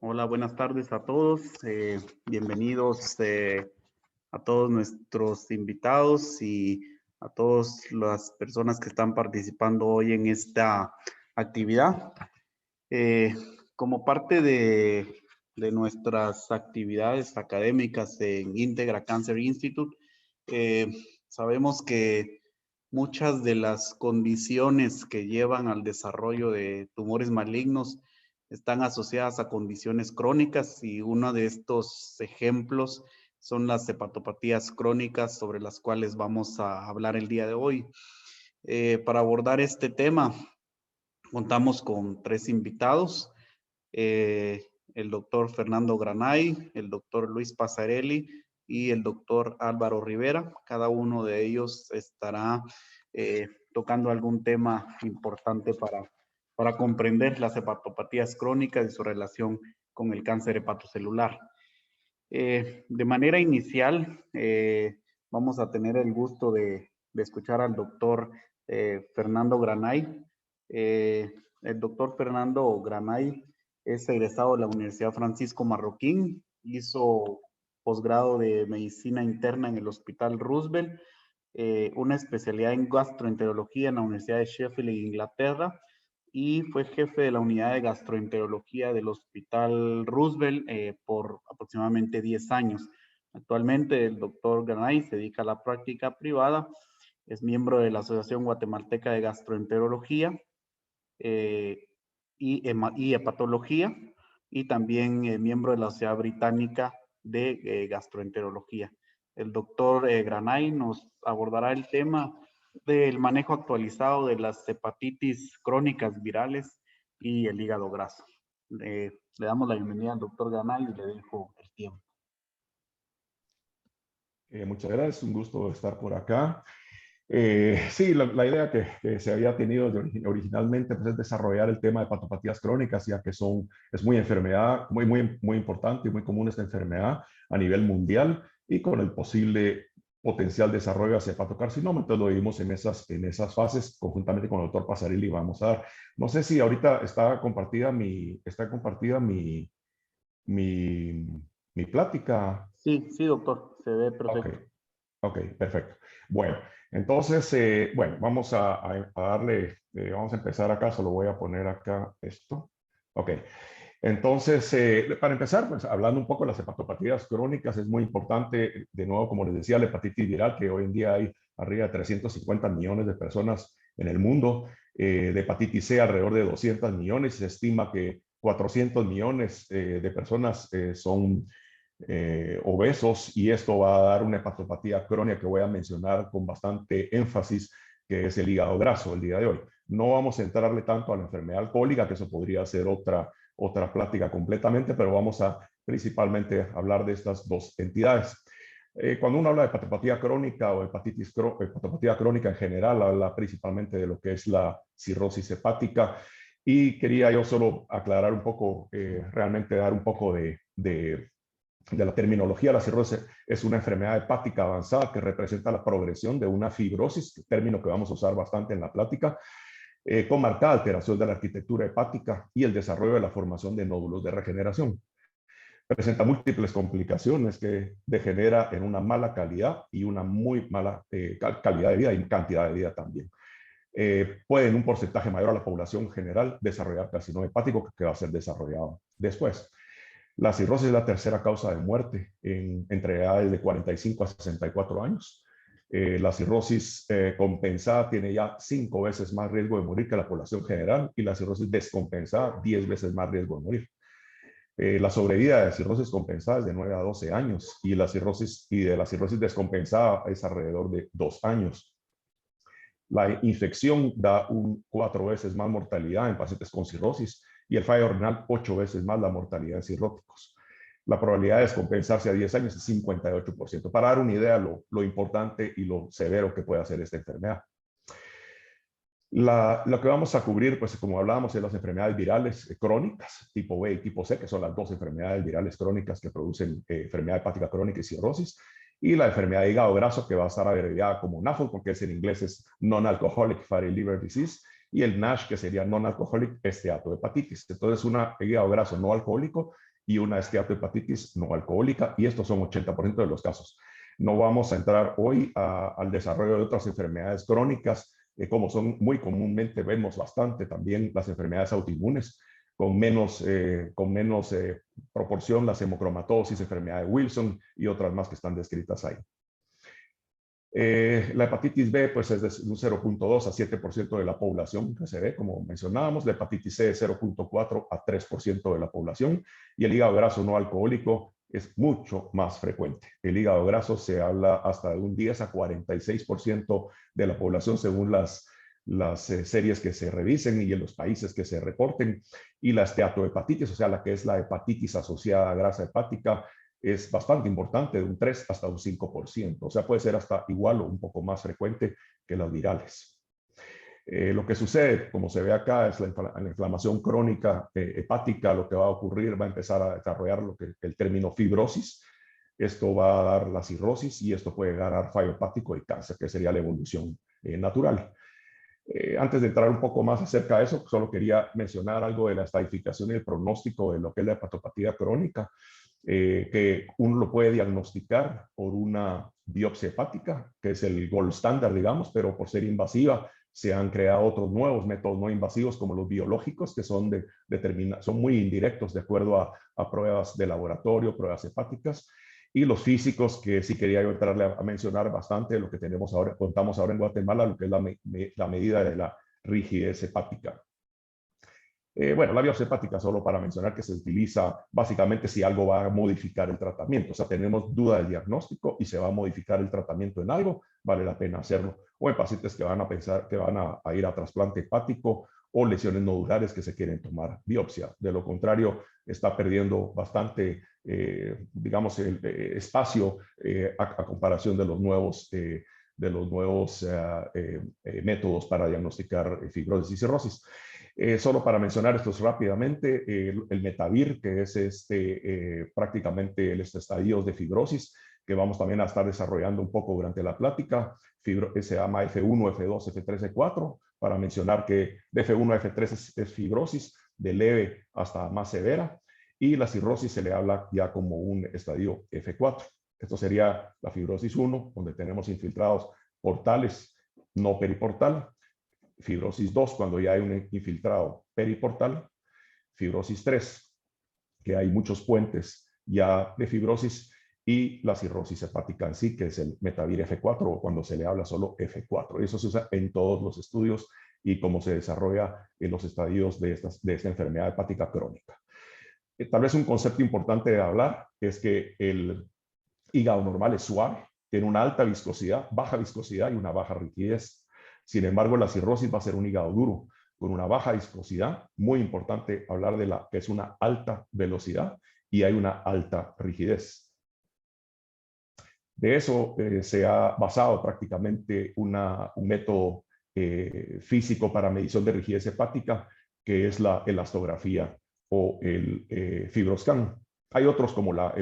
Hola, buenas tardes a todos. Bienvenidos a todos nuestros invitados y a todas las personas que están participando hoy en esta actividad. Eh, Como parte de nuestras actividades académicas en Integra Cancer Institute, eh, sabemos que muchas de las condiciones que llevan al desarrollo de tumores malignos están asociadas a condiciones crónicas y uno de estos ejemplos son las hepatopatías crónicas sobre las cuales vamos a hablar el día de hoy. Para abordar este tema, contamos con tres invitados, el doctor Fernando Granay, el doctor Luis Pasarelli y el doctor Álvaro Rivera. Cada uno de ellos estará tocando algún tema importante para comprender las hepatopatías crónicas y su relación con el cáncer hepatocelular. De manera inicial, vamos a tener el gusto de escuchar al doctor Fernando Granay. El doctor Fernando Granay es egresado de la Universidad Francisco Marroquín, hizo posgrado de medicina interna en el Hospital Roosevelt, una especialidad en gastroenterología en la Universidad de Sheffield, en Inglaterra, y fue jefe de la unidad de gastroenterología del Hospital Roosevelt por aproximadamente 10 años. Actualmente el doctor Granay se dedica a la práctica privada, es miembro de la Asociación Guatemalteca de Gastroenterología y Hepatología, y también miembro de la Sociedad Británica de Gastroenterología. El doctor Granay nos abordará el tema del manejo actualizado de las hepatitis crónicas virales y el hígado graso. Le damos la bienvenida al doctor Granay y le dejo el tiempo. Muchas gracias, un gusto estar por acá. Sí, la idea que se había tenido originalmente pues, es desarrollar el tema de hepatopatías crónicas, ya que es muy enfermedad, muy importante y muy común esta enfermedad a nivel mundial y con el posible potencial desarrollo hacia hepatocarcinoma. Entonces lo vimos en esas fases conjuntamente con el doctor Pasarelli. Vamos a dar, no sé si ahorita está compartida mi plática. Sí, sí, doctor, se ve Ok. perfecto. Ok, perfecto. Bueno, entonces, bueno, vamos a darle, vamos a empezar acá, solo voy a poner acá esto. Ok, entonces, para empezar, pues hablando un poco de las hepatopatías crónicas, es muy importante, de nuevo, como les decía, la hepatitis viral, que hoy en día hay arriba de 350 millones de personas en el mundo, de hepatitis C alrededor de 200 millones, se estima que 400 millones de personas son obesos, y esto va a dar una hepatopatía crónica que voy a mencionar con bastante énfasis, que es el hígado graso el día de hoy. No vamos a entrarle tanto a la enfermedad alcohólica, que eso podría ser otra plática completamente, pero vamos a principalmente hablar de estas dos entidades. Cuando uno habla de hepatopatía crónica o hepatopatía crónica en general, habla principalmente de lo que es la cirrosis hepática, y quería yo solo aclarar un poco, realmente dar un poco de la terminología. La cirrosis es una enfermedad hepática avanzada que representa la progresión de una fibrosis, término que vamos a usar bastante en la plática, con marcada alteración de la arquitectura hepática y el desarrollo de la formación de nódulos de regeneración. Presenta múltiples complicaciones que degenera en una mala calidad y una muy mala calidad de vida y cantidad de vida también. Puede en un porcentaje mayor a la población general desarrollar carcinoma hepático, que va a ser desarrollado después. La cirrosis es la tercera causa de muerte entre edades de 45 a 64 años. La cirrosis compensada tiene ya 5 veces más riesgo de morir que la población general, y la cirrosis descompensada 10 veces más riesgo de morir. La sobrevida de cirrosis compensada es de 9 a 12 años, y de la cirrosis descompensada es alrededor de 2 años. La infección da 4 veces más mortalidad en pacientes con cirrosis, y el fallo renal 8 veces más la mortalidad en cirróticos. La probabilidad de descompensarse a 10 años es 58%. Para dar una idea de lo importante y lo severo que puede hacer esta enfermedad. Lo que vamos a cubrir, pues como hablábamos, es las enfermedades virales crónicas, tipo B y tipo C, que son las dos enfermedades virales crónicas que producen enfermedad hepática crónica y cirrosis, y la enfermedad de hígado graso, que va a estar abreviada como NAFLD, porque en inglés es Non-Alcoholic Fatty Liver Disease, y el NASH, que sería Non-Alcoholic Steatohepatitis. Entonces, un hígado graso no alcohólico y una esteatohepatitis no alcohólica, y estos son 80% de los casos. No vamos a entrar hoy al desarrollo de otras enfermedades crónicas, como son muy comúnmente, vemos bastante también las enfermedades autoinmunes, con menos proporción las hemocromatosis, enfermedad de Wilson y otras más que están descritas ahí. La hepatitis B pues es de un 0.2 a 7% de la población que se ve, como mencionábamos. La hepatitis C es 0.4 a 3% de la población, y el hígado graso no alcohólico es mucho más frecuente. El hígado graso se habla hasta de un 10 a 46% de la población según las series que se revisen y en los países que se reporten. Y la esteatohepatitis, o sea, la que es la hepatitis asociada a grasa hepática, es bastante importante, de un 3 hasta un 5%. O sea, puede ser hasta igual o un poco más frecuente que las virales. Lo que sucede, como se ve acá, es la inflamación crónica hepática. Lo que va a ocurrir, va a empezar a desarrollar lo que el término fibrosis. Esto va a dar la cirrosis y esto puede llegar a fallo hepático y cáncer, que sería la evolución natural. Antes de entrar un poco más acerca de eso, solo quería mencionar algo de la estadificación y el pronóstico de lo que es la hepatopatía crónica, que uno lo puede diagnosticar por una biopsia hepática, que es el gold standard, digamos, pero por ser invasiva se han creado otros nuevos métodos no invasivos como los biológicos, que son, son muy indirectos de acuerdo a pruebas de laboratorio, pruebas hepáticas. Y los físicos, que sí quería yo entrarle a mencionar bastante lo que tenemos ahora, contamos ahora en Guatemala, lo que es la medida de la rigidez hepática. Bueno, la biopsia hepática, solo para mencionar que se utiliza básicamente si algo va a modificar el tratamiento. O sea, tenemos duda del diagnóstico y se va a modificar el tratamiento en algo, vale la pena hacerlo. O en pacientes que van a pensar que van a ir a trasplante hepático o lesiones nodulares que se quieren tomar biopsia. De lo contrario, está perdiendo bastante, digamos, el espacio a comparación de los nuevos métodos para diagnosticar fibrosis y cirrosis. Solo para mencionar esto rápidamente, el Metavir, que es prácticamente el estadios de fibrosis, que vamos también a estar desarrollando un poco durante la plática. Se llama F1, F2, F3, F4, para mencionar que de F1 a F3 es fibrosis, de leve hasta más severa, y la cirrosis se le habla ya como un estadio F4. Esto sería la fibrosis 1, donde tenemos infiltrados portales no periportal. Fibrosis 2, cuando ya hay un infiltrado periportal. Fibrosis 3, que hay muchos puentes ya de fibrosis. Y la cirrosis hepática en sí, que es el Metavir F4, o cuando se le habla solo F4. Eso se usa en todos los estudios y cómo se desarrolla en los estadios de esta enfermedad hepática crónica. Tal vez un concepto importante de hablar es que el hígado normal es suave, tiene una alta viscosidad, baja viscosidad y una baja rigidez. Sin embargo, la cirrosis va a ser un hígado duro, con una baja viscosidad. Muy importante hablar de que es una alta velocidad y hay una alta rigidez. De eso se ha basado prácticamente un método físico para medición de rigidez hepática, que es la elastografía o el FibroScan. Hay otros como la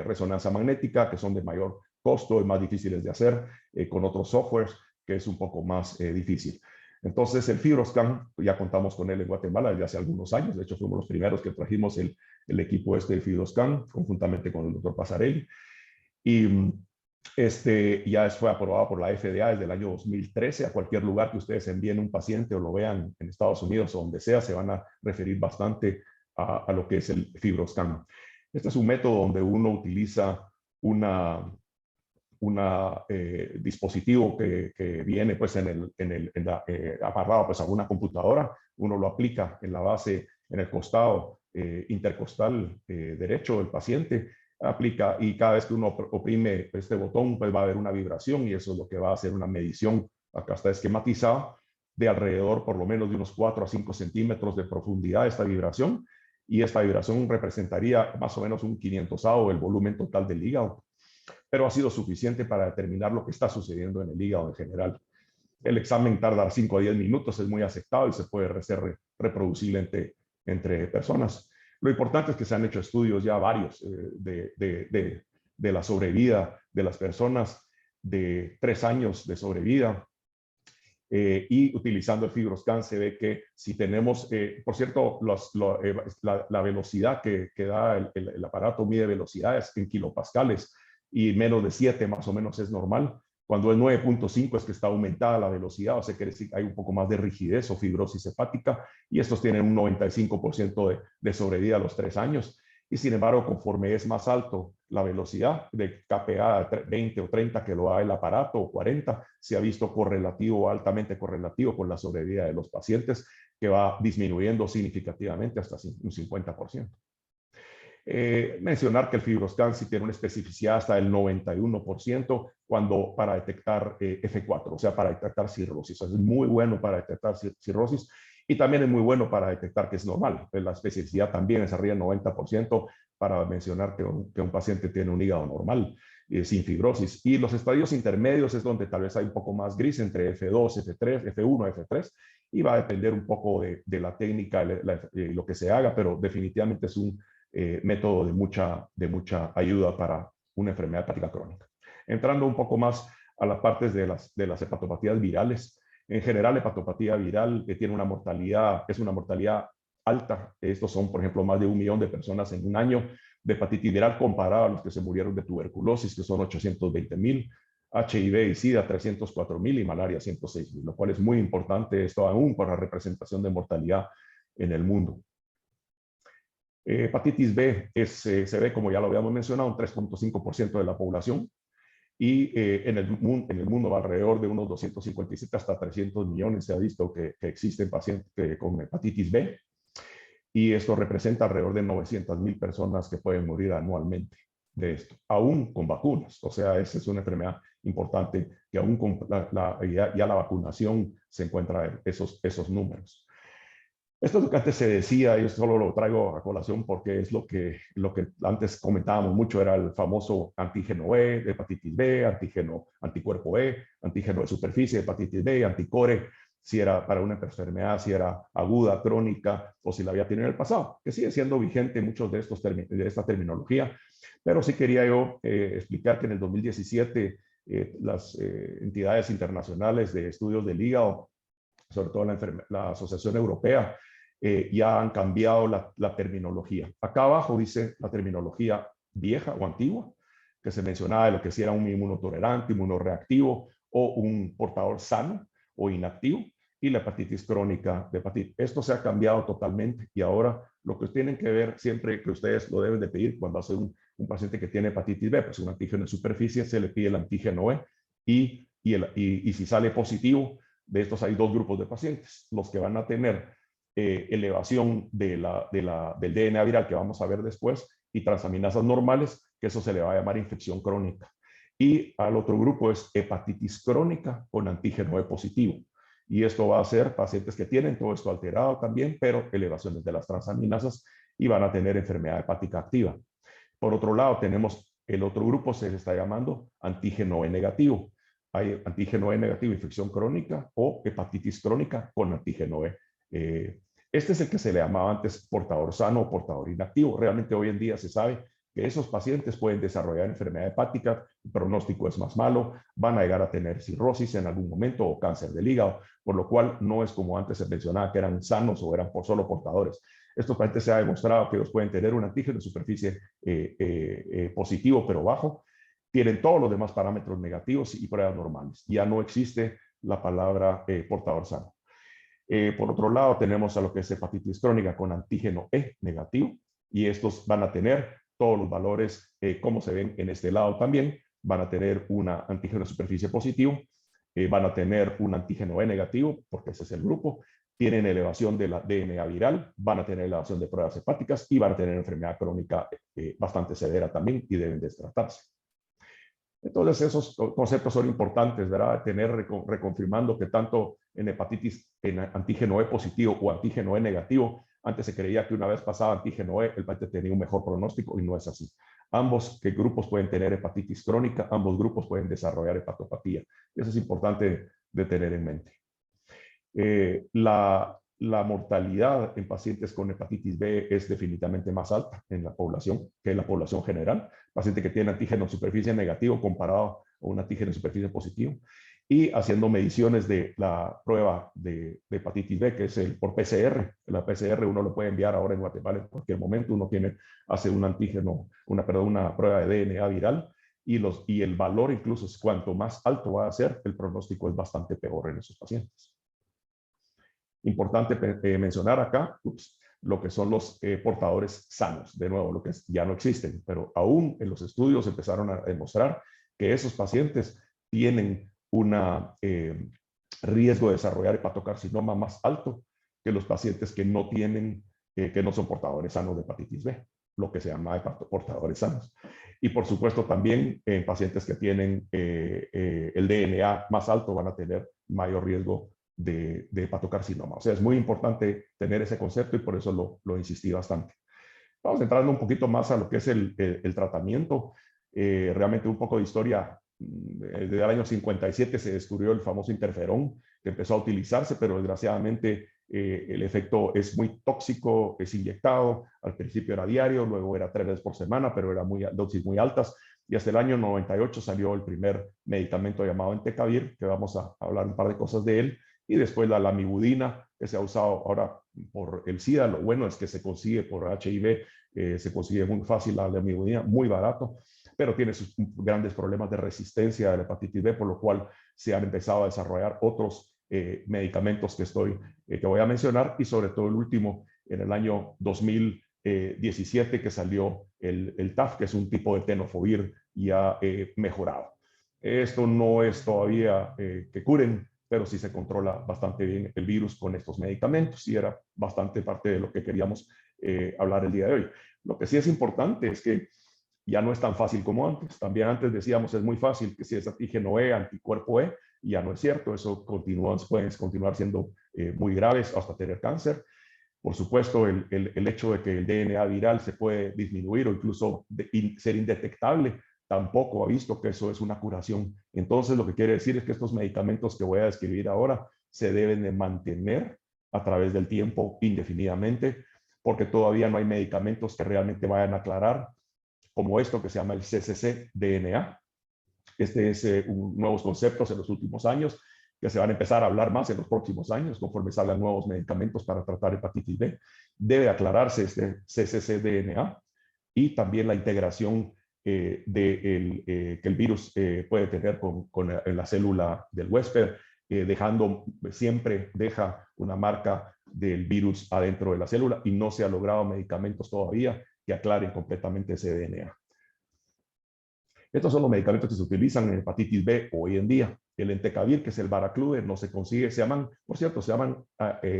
resonancia magnética, que son de mayor costo y más difíciles de hacer, con otros softwares, que es un poco más difícil. Entonces, el FibroScan, ya contamos con él en Guatemala desde hace algunos años. De hecho, fuimos los primeros que trajimos el equipo de FibroScan, conjuntamente con el doctor Pasarelli. Y ya fue aprobado por la FDA desde el año 2013. A cualquier lugar que ustedes envíen un paciente o lo vean en Estados Unidos o donde sea, se van a referir bastante a lo que es el FibroScan. Este es un método donde uno utiliza un dispositivo que viene pues amarrado pues a una computadora. Uno lo aplica en la base, en el costado intercostal derecho del paciente, aplica, y cada vez que uno oprime este botón pues va a haber una vibración, y eso es lo que va a hacer una medición. Acá está esquematizado, de alrededor por lo menos de unos 4 a 5 centímetros de profundidad esta vibración, y esta vibración representaría más o menos un 500avo del volumen total del hígado, pero ha sido suficiente para determinar lo que está sucediendo en el hígado en general. El examen tarda 5 a 10 minutos, es muy aceptado y se puede ser reproducible entre personas. Lo importante es que se han hecho estudios ya varios de la sobrevida de las personas, de 3 años de sobrevida, y utilizando el FibroScan se ve que si tenemos, por cierto, la velocidad que da el aparato mide velocidades en kilopascales y menos de 7 más o menos es normal. Cuando es 9.5 es que está aumentada la velocidad, o sea, quiere decir que hay un poco más de rigidez o fibrosis hepática, y estos tienen un 95% de sobrevida a los 3 años. Y sin embargo, conforme es más alto la velocidad de KPA 20 o 30 que lo da el aparato, o 40, se ha visto correlativo, altamente correlativo con la sobrevida de los pacientes, que va disminuyendo significativamente hasta un 50%. Mencionar que el FibroScan sí tiene una especificidad hasta del 91% para detectar F4, o sea, para detectar cirrosis. Es muy bueno para detectar cirrosis y también es muy bueno para detectar que es normal. La especificidad también es arriba del 90% para mencionar que un paciente tiene un hígado normal, sin fibrosis. Y los estadios intermedios es donde tal vez hay un poco más gris entre F2, F3, F1, F3, y va a depender un poco de la técnica, lo que se haga, pero definitivamente es un método de mucha ayuda para una enfermedad hepática crónica. Entrando un poco más a las partes de las hepatopatías virales. En general, la hepatopatía viral tiene una mortalidad, es una mortalidad alta. Estos son, por ejemplo, más de 1 millón de personas en un año de hepatitis viral comparado a los que se murieron de tuberculosis, que son 820,000, HIV y SIDA 304,000 y malaria 106,000, lo cual es muy importante esto aún para la representación de mortalidad en el mundo. Hepatitis B se ve, como ya lo habíamos mencionado, un 3.5% de la población, y en el mundo alrededor de unos 257 hasta 300 millones se ha visto que existen pacientes con hepatitis B, y esto representa alrededor de 900,000 personas que pueden morir anualmente de esto, aún con vacunas. O sea, esa es una enfermedad importante que aún con ya la vacunación se encuentra esos números. Esto es lo que antes se decía, yo solo lo traigo a colación porque es lo que antes comentábamos mucho, era el famoso antígeno E de hepatitis B, anticuerpo E, antígeno de superficie de hepatitis B, anticore, si era para una enfermedad, si era aguda, crónica, o si la había tenido en el pasado, que sigue siendo vigente muchos de esta terminología, pero sí quería yo explicar que en el 2017 las entidades internacionales de estudios del hígado, sobre todo la Asociación Europea, ya han cambiado la terminología. Acá abajo dice la terminología vieja o antigua, que se mencionaba de lo que si era un inmunotolerante, inmunoreactivo o un portador sano o inactivo, y la hepatitis crónica de hepatitis. Esto se ha cambiado totalmente, y ahora lo que tienen que ver siempre, que ustedes lo deben de pedir cuando hace un paciente que tiene hepatitis B, pues un antígeno de superficie, se le pide el antígeno E, y si sale positivo, de estos hay 2 grupos de pacientes: los que van a tener elevación del DNA viral, que vamos a ver después, y transaminasas normales, que eso se le va a llamar infección crónica. Y al otro grupo es hepatitis crónica con antígeno E positivo. Y esto va a ser pacientes que tienen todo esto alterado también, pero elevaciones de las transaminasas, y van a tener enfermedad hepática activa. Por otro lado, tenemos el otro grupo, se le está llamando antígeno E negativo. Hay antígeno E negativo, infección crónica, o hepatitis crónica con antígeno E. Este es el que se le llamaba antes portador sano o portador inactivo. Realmente hoy en día se sabe que esos pacientes pueden desarrollar enfermedad hepática, el pronóstico es más malo, van a llegar a tener cirrosis en algún momento o cáncer del hígado, por lo cual no es como antes se mencionaba que eran sanos o eran solo portadores. Estos pacientes se ha demostrado que ellos pueden tener un antígeno de superficie positivo pero bajo, tienen todos los demás parámetros negativos y pruebas normales. Ya no existe la palabra portador sano. Por otro lado, tenemos a lo que es hepatitis crónica con antígeno E negativo, y estos van a tener todos los valores, como se ven en este lado también, van a tener un antígeno de superficie positivo, van a tener un antígeno E negativo, porque ese es el grupo, tienen elevación de la DNA viral, van a tener elevación de pruebas hepáticas y van a tener enfermedad crónica bastante severa también, y deben destratarse. Entonces, esos conceptos son importantes, ¿verdad? Tener reconfirmando que tanto en hepatitis en antígeno E positivo o antígeno E negativo, antes se creía que una vez pasaba antígeno E, el paciente tenía un mejor pronóstico, y no es así. Ambos grupos pueden tener hepatitis crónica, ambos grupos pueden desarrollar hepatopatía. Eso es importante de tener en mente. La mortalidad en pacientes con hepatitis B es definitivamente más alta en la población que en la población general. Paciente que tiene antígeno de superficie negativo comparado a un antígeno de superficie positivo. y haciendo mediciones de la prueba de hepatitis B, que es por PCR. La PCR uno lo puede enviar ahora en Guatemala en cualquier momento. Uno hace un antígeno, una prueba de DNA viral, y el valor incluso es cuanto más alto va a ser, el pronóstico es bastante peor en esos pacientes. Importante mencionar acá lo que son los portadores sanos. De nuevo, lo que ya no existen, pero aún en los estudios empezaron a demostrar que esos pacientes tienen un riesgo de desarrollar hepatocarcinoma más alto que los pacientes que no tienen, que no son portadores sanos de hepatitis B, lo que se llama portadores sanos. Y por supuesto también pacientes que tienen el DNA más alto van a tener mayor riesgo de hepatocarcinoma. O sea, es muy importante tener ese concepto y por eso lo insistí bastante. Vamos entrando un poquito más a lo que es el tratamiento. Realmente un poco de historia. Desde el año 57 se descubrió el famoso interferón que empezó a utilizarse, pero desgraciadamente el efecto es muy tóxico, es inyectado. Al principio era diario, luego era 3 veces por semana, pero era dosis muy altas. Y hasta el año 98 salió el primer medicamento llamado Entecavir, que vamos a hablar un par de cosas de él. Y después la lamivudina, que se ha usado ahora por el SIDA. Lo bueno es que se consigue por HIV, se consigue muy fácil la lamivudina, muy barato, pero tiene sus grandes problemas de resistencia de la hepatitis B, por lo cual se han empezado a desarrollar otros medicamentos que voy a mencionar, y sobre todo el último, en el año 2017, que salió el TAF, que es un tipo de tenofovir ya mejorado. Esto no es todavía que curen, pero sí se controla bastante bien el virus con estos medicamentos, y era bastante parte de lo que queríamos hablar el día de hoy. Lo que sí es importante es que ya no es tan fácil como antes. También antes decíamos es muy fácil que si es antígeno E, anticuerpo E, y ya no es cierto. Eso pueden continuar siendo muy graves hasta tener cáncer. Por supuesto, el hecho de que el DNA viral se puede disminuir o incluso ser indetectable, tampoco ha visto que eso es una curación. Entonces, lo que quiere decir es que estos medicamentos que voy a describir ahora se deben de mantener a través del tiempo indefinidamente, porque todavía no hay medicamentos que realmente vayan a aclarar, como esto que se llama el cccDNA. Este es nuevos conceptos en los últimos años, que se van a empezar a hablar más en los próximos años, conforme salgan nuevos medicamentos para tratar hepatitis B. Debe aclararse este cccDNA y también la integración que el virus puede tener con la célula del huésped, siempre deja una marca del virus adentro de la célula, y no se han logrado medicamentos todavía que aclaren completamente ese DNA. Estos son los medicamentos que se utilizan en hepatitis B hoy en día. El Entecavir, que es el Baraclude, no se consigue, por cierto, se llaman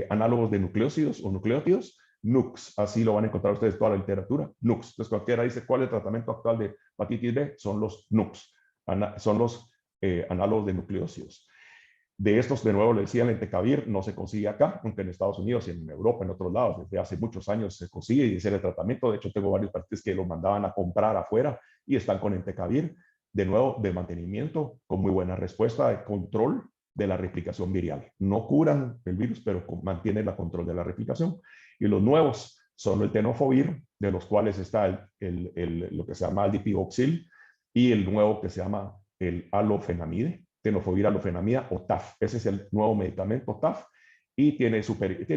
análogos de nucleócidos o nucleótidos, NUCs, así lo van a encontrar ustedes toda la literatura, NUCs. Entonces cualquiera dice cuál es el tratamiento actual de hepatitis B, son los NUCs, son los análogos de nucleócidos. De estos, de nuevo, le decía, el Entecavir no se consigue acá, aunque en Estados Unidos y en Europa, en otros lados, desde hace muchos años se consigue y hacer el tratamiento. De hecho, tengo varios pacientes que lo mandaban a comprar afuera y están con Entecavir, de nuevo, de mantenimiento, con muy buena respuesta de control de la replicación viral. No curan el virus, pero mantienen el control de la replicación. Y los nuevos son el tenofovir, de los cuales está lo que se llama el dipiroxil, y el nuevo que se llama el alofenamide, tenofovir alofenamida o TAF. Ese es el nuevo medicamento TAF, y tiene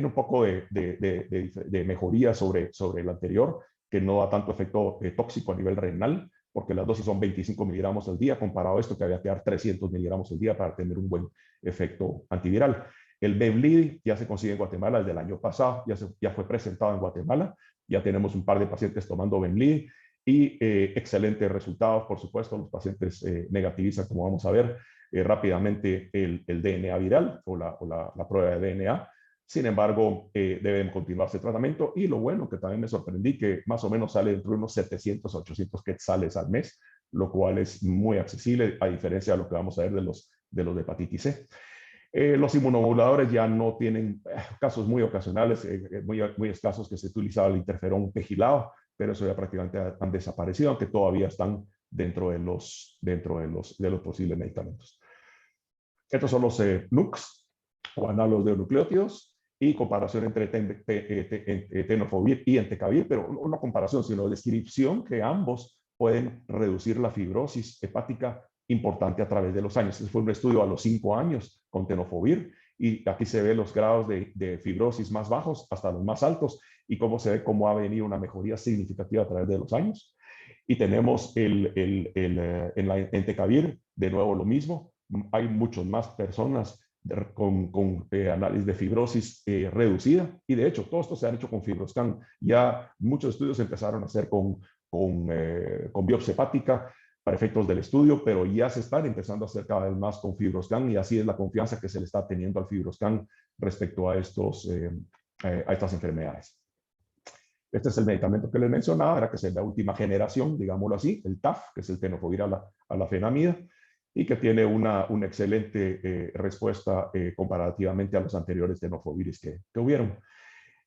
un poco de mejoría sobre el anterior, que no da tanto efecto tóxico a nivel renal, porque las dosis son 25 miligramos al día, comparado a esto que había que dar 300 miligramos al día para tener un buen efecto antiviral. El Benlidi ya se consigue en Guatemala desde el año pasado, ya fue presentado en Guatemala, ya tenemos un par de pacientes tomando Benlidi, y excelentes resultados. Por supuesto, los pacientes negativizan, como vamos a ver rápidamente, el DNA viral o la prueba de DNA. Sin embargo, deben continuarse el tratamiento, y lo bueno, que también me sorprendí, que más o menos sale entre unos 700 a 800 quetzales al mes, lo cual es muy accesible, a diferencia de lo que vamos a ver de los de hepatitis C. Los inmunomoduladores ya no tienen casos muy ocasionales, muy escasos, que se utilizaba el interferón pegilado, pero eso ya prácticamente han desaparecido, aunque todavía están dentro de los posibles medicamentos. Estos son los NUCs, o análogos de nucleótidos, y comparación entre tenofovir y Entecavir, pero no comparación, sino descripción, que ambos pueden reducir la fibrosis hepática importante a través de los años. Este fue un estudio a los 5 años con tenofovir, y aquí se ve los grados de fibrosis más bajos hasta los más altos, y cómo se ve cómo ha venido una mejoría significativa a través de los años. Y tenemos en la Entecavir, de nuevo lo mismo. Hay muchas más personas con análisis de fibrosis reducida, y de hecho todo esto se ha hecho con FibroScan. Ya muchos estudios empezaron a hacer con biopsia hepática para efectos del estudio, pero ya se están empezando a hacer cada vez más con FibroScan, y así es la confianza que se le está teniendo al FibroScan respecto a estas enfermedades. Este es el medicamento que les mencionaba, era que es la última generación, digámoslo así, el TAF, que es el tenofovir a la fenamida, y que tiene una excelente respuesta comparativamente a los anteriores tenofoviris que hubieron.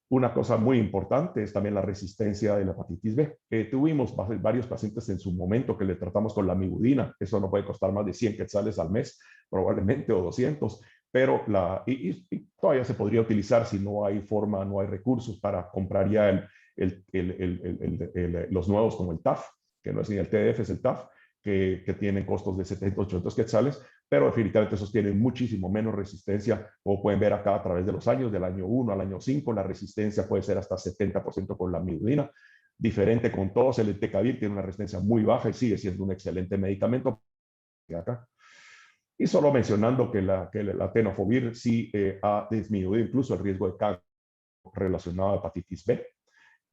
Una cosa muy importante es también la resistencia de la hepatitis B. Tuvimos varios pacientes en su momento que le tratamos con la amigudina. Eso no puede costar más de 100 quetzales al mes, probablemente, o 200, pero y todavía se podría utilizar si no hay forma, no hay recursos para comprar ya los nuevos como el TAF, que no es ni el TDF, es el TAF, que tienen costos de 700, 800 quetzales, pero definitivamente esos tienen muchísimo menos resistencia, como pueden ver acá a través de los años, del año 1 al año 5, la resistencia puede ser hasta 70% con la amigudina. Diferente con todos, el Entecavir tiene una resistencia muy baja y sigue siendo un excelente medicamento. Acá. Y solo mencionando que la tenofovir sí ha disminuido incluso el riesgo de cáncer relacionado a hepatitis B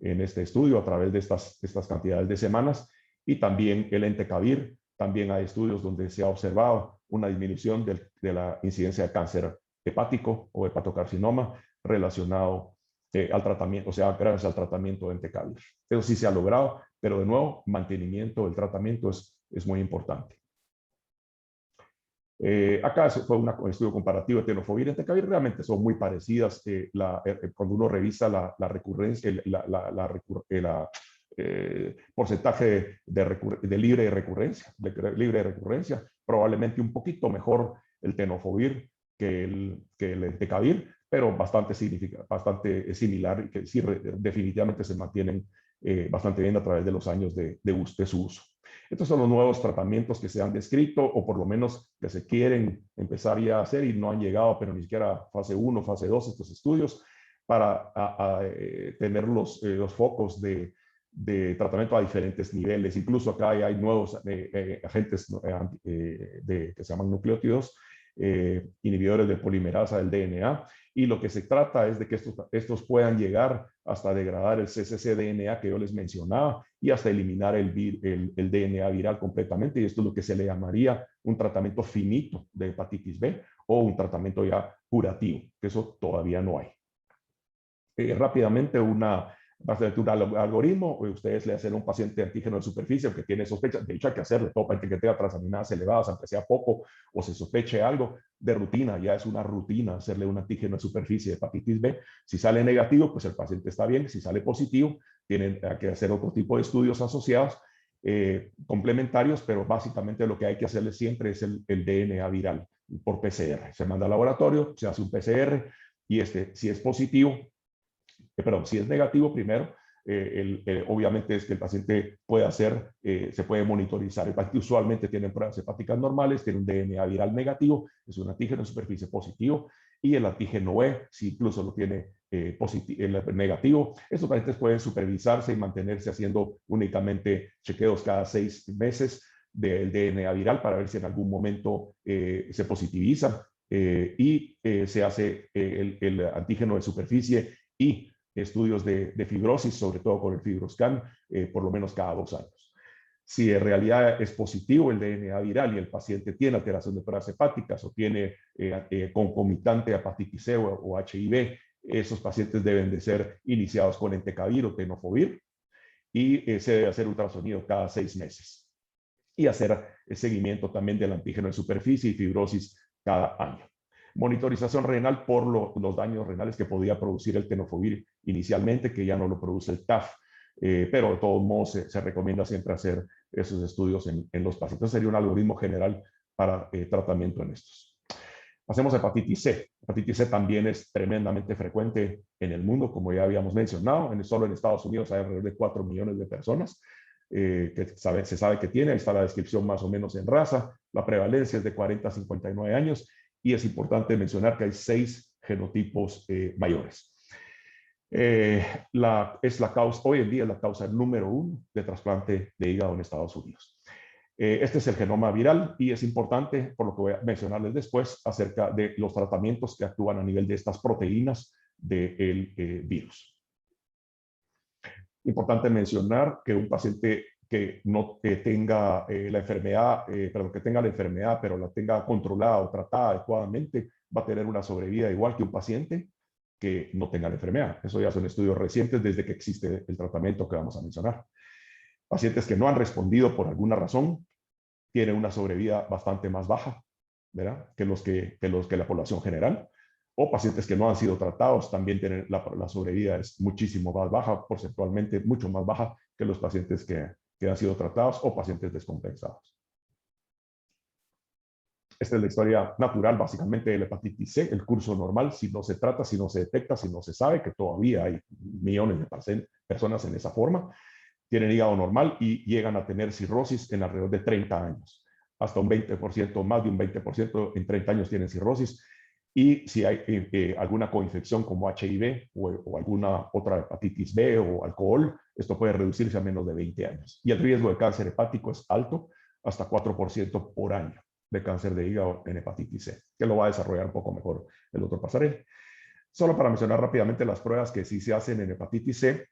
en este estudio a través de estas cantidades de semanas. Y también el Entecavir, también hay estudios donde se ha observado una disminución de la incidencia de cáncer hepático o hepatocarcinoma relacionado al tratamiento, o sea, gracias al tratamiento de Entecavir. Eso sí se ha logrado, pero de nuevo, mantenimiento del tratamiento es muy importante. Acá fue un estudio comparativo de tenofovir y Entecavir, realmente son muy parecidas. Cuando uno revisa la recurrencia, porcentaje de libre recurrencia, probablemente un poquito mejor el tenofovir que el Entecavir, pero bastante similar, y que sí, definitivamente se mantienen bastante bien a través de los años de su uso. Estos son los nuevos tratamientos que se han descrito, o por lo menos que se quieren empezar ya a hacer y no han llegado, pero ni siquiera a fase 1, fase 2 estos estudios, para tener los focos de tratamiento a diferentes niveles. Incluso acá hay nuevos agentes que se llaman nucleótidos, inhibidores de polimerasa del DNA, y lo que se trata es de que estos puedan llegar hasta degradar el cccDNA que yo les mencionaba y hasta eliminar el DNA viral completamente, y esto es lo que se le llamaría un tratamiento finito de hepatitis B o un tratamiento ya curativo, que eso todavía no hay. Rápidamente, básicamente un algoritmo, ustedes le hacen a un paciente antígeno de superficie que tiene sospecha, de hecho hay que hacerle todo para que tenga transaminadas elevadas, aunque sea poco, o se sospeche algo de rutina, ya es una rutina hacerle un antígeno de superficie de hepatitis B. Si sale negativo, pues el paciente está bien. Si sale positivo, tienen que hacer otro tipo de estudios asociados, complementarios, pero básicamente lo que hay que hacerle siempre es el DNA viral por PCR. Se manda al laboratorio, se hace un PCR, y si es positivo, si es negativo primero, obviamente es que el paciente puede se puede monitorizar. Usualmente tienen pruebas hepáticas normales, tiene un DNA viral negativo, es un antígeno de superficie positivo, y el antígeno E, si incluso lo tiene negativo, estos pacientes pueden supervisarse y mantenerse haciendo únicamente chequeos cada 6 meses del DNA viral para ver si en algún momento se positiviza, y se hace el antígeno de superficie y estudios de fibrosis, sobre todo con el FibroScan, por lo menos cada 2 años. Si en realidad es positivo el DNA viral y el paciente tiene alteración de pruebas hepáticas o tiene concomitante hepatitis C o HIV, esos pacientes deben de ser iniciados con Entecavir o tenofovir, y se debe hacer ultrasonido cada 6 meses y hacer el seguimiento también del antígeno de superficie y fibrosis cada año. Monitorización renal por los daños renales que podía producir el tenofovir inicialmente, que ya no lo produce el TAF, pero de todos modos se recomienda siempre hacer esos estudios en los pacientes. Entonces sería un algoritmo general para tratamiento en estos. Pasemos a hepatitis C. Hepatitis C también es tremendamente frecuente en el mundo, como ya habíamos mencionado. Solo en Estados Unidos hay alrededor de 4 millones de personas. se sabe que tiene. Ahí está la descripción más o menos en raza. La prevalencia es de 40 a 59 años y es importante mencionar que hay 6 genotipos mayores. Hoy en día es la causa número 1 de trasplante de hígado en Estados Unidos. Este es el genoma viral y es importante, por lo que voy a mencionarles después, acerca de los tratamientos que actúan a nivel de estas proteínas del virus. Importante mencionar que un paciente que no tenga la enfermedad, que tenga la enfermedad, pero la tenga controlada o tratada adecuadamente, va a tener una sobrevida igual que un paciente que no tenga la enfermedad. Eso ya son estudios recientes desde que existe el tratamiento que vamos a mencionar. Pacientes que no han respondido por alguna razón tienen una sobrevida bastante más baja, ¿verdad? que la población general. O pacientes que no han sido tratados también tienen la sobrevida es muchísimo más baja, porcentualmente mucho más baja que los pacientes que han sido tratados o pacientes descompensados. Esta es la historia natural, básicamente, de la hepatitis C, el curso normal, si no se trata, si no se detecta, si no se sabe, que todavía hay millones de personas en esa forma, tienen hígado normal y llegan a tener cirrosis en alrededor de 30 años. Hasta un 20%, más de un 20% en 30 años tienen cirrosis. Y si hay alguna coinfección como HIV o alguna otra hepatitis B o alcohol, esto puede reducirse a menos de 20 años. Y el riesgo de cáncer hepático es alto, hasta 4% por año de cáncer de hígado en hepatitis C, que lo va a desarrollar un poco mejor el doctor Passarelli. Solo para mencionar rápidamente las pruebas que sí se hacen en hepatitis C,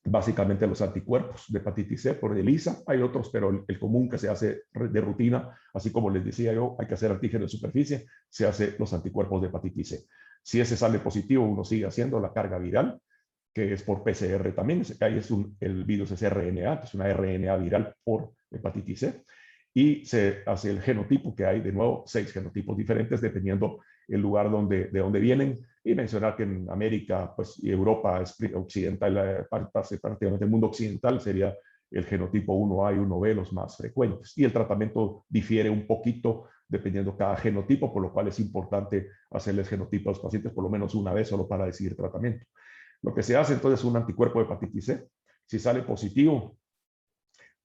básicamente los anticuerpos de hepatitis C por ELISA. Hay otros, pero el común que se hace de rutina, así como les decía yo, hay que hacer antígeno de superficie, se hace los anticuerpos de hepatitis C. Si ese sale positivo, uno sigue haciendo la carga viral, que es por PCR también. Ahí el virus es RNA, que es una RNA viral por hepatitis C. Y se hace el genotipo, que hay de nuevo 6 genotipos diferentes dependiendo el lugar de donde vienen. Y mencionar que en América y Europa occidental, prácticamente el mundo occidental, sería el genotipo 1A y 1B los más frecuentes. Y el tratamiento difiere un poquito dependiendo cada genotipo, por lo cual es importante hacerles genotipo a los pacientes por lo menos una vez solo para decidir tratamiento. Lo que se hace entonces es un anticuerpo de hepatitis C. Si sale positivo,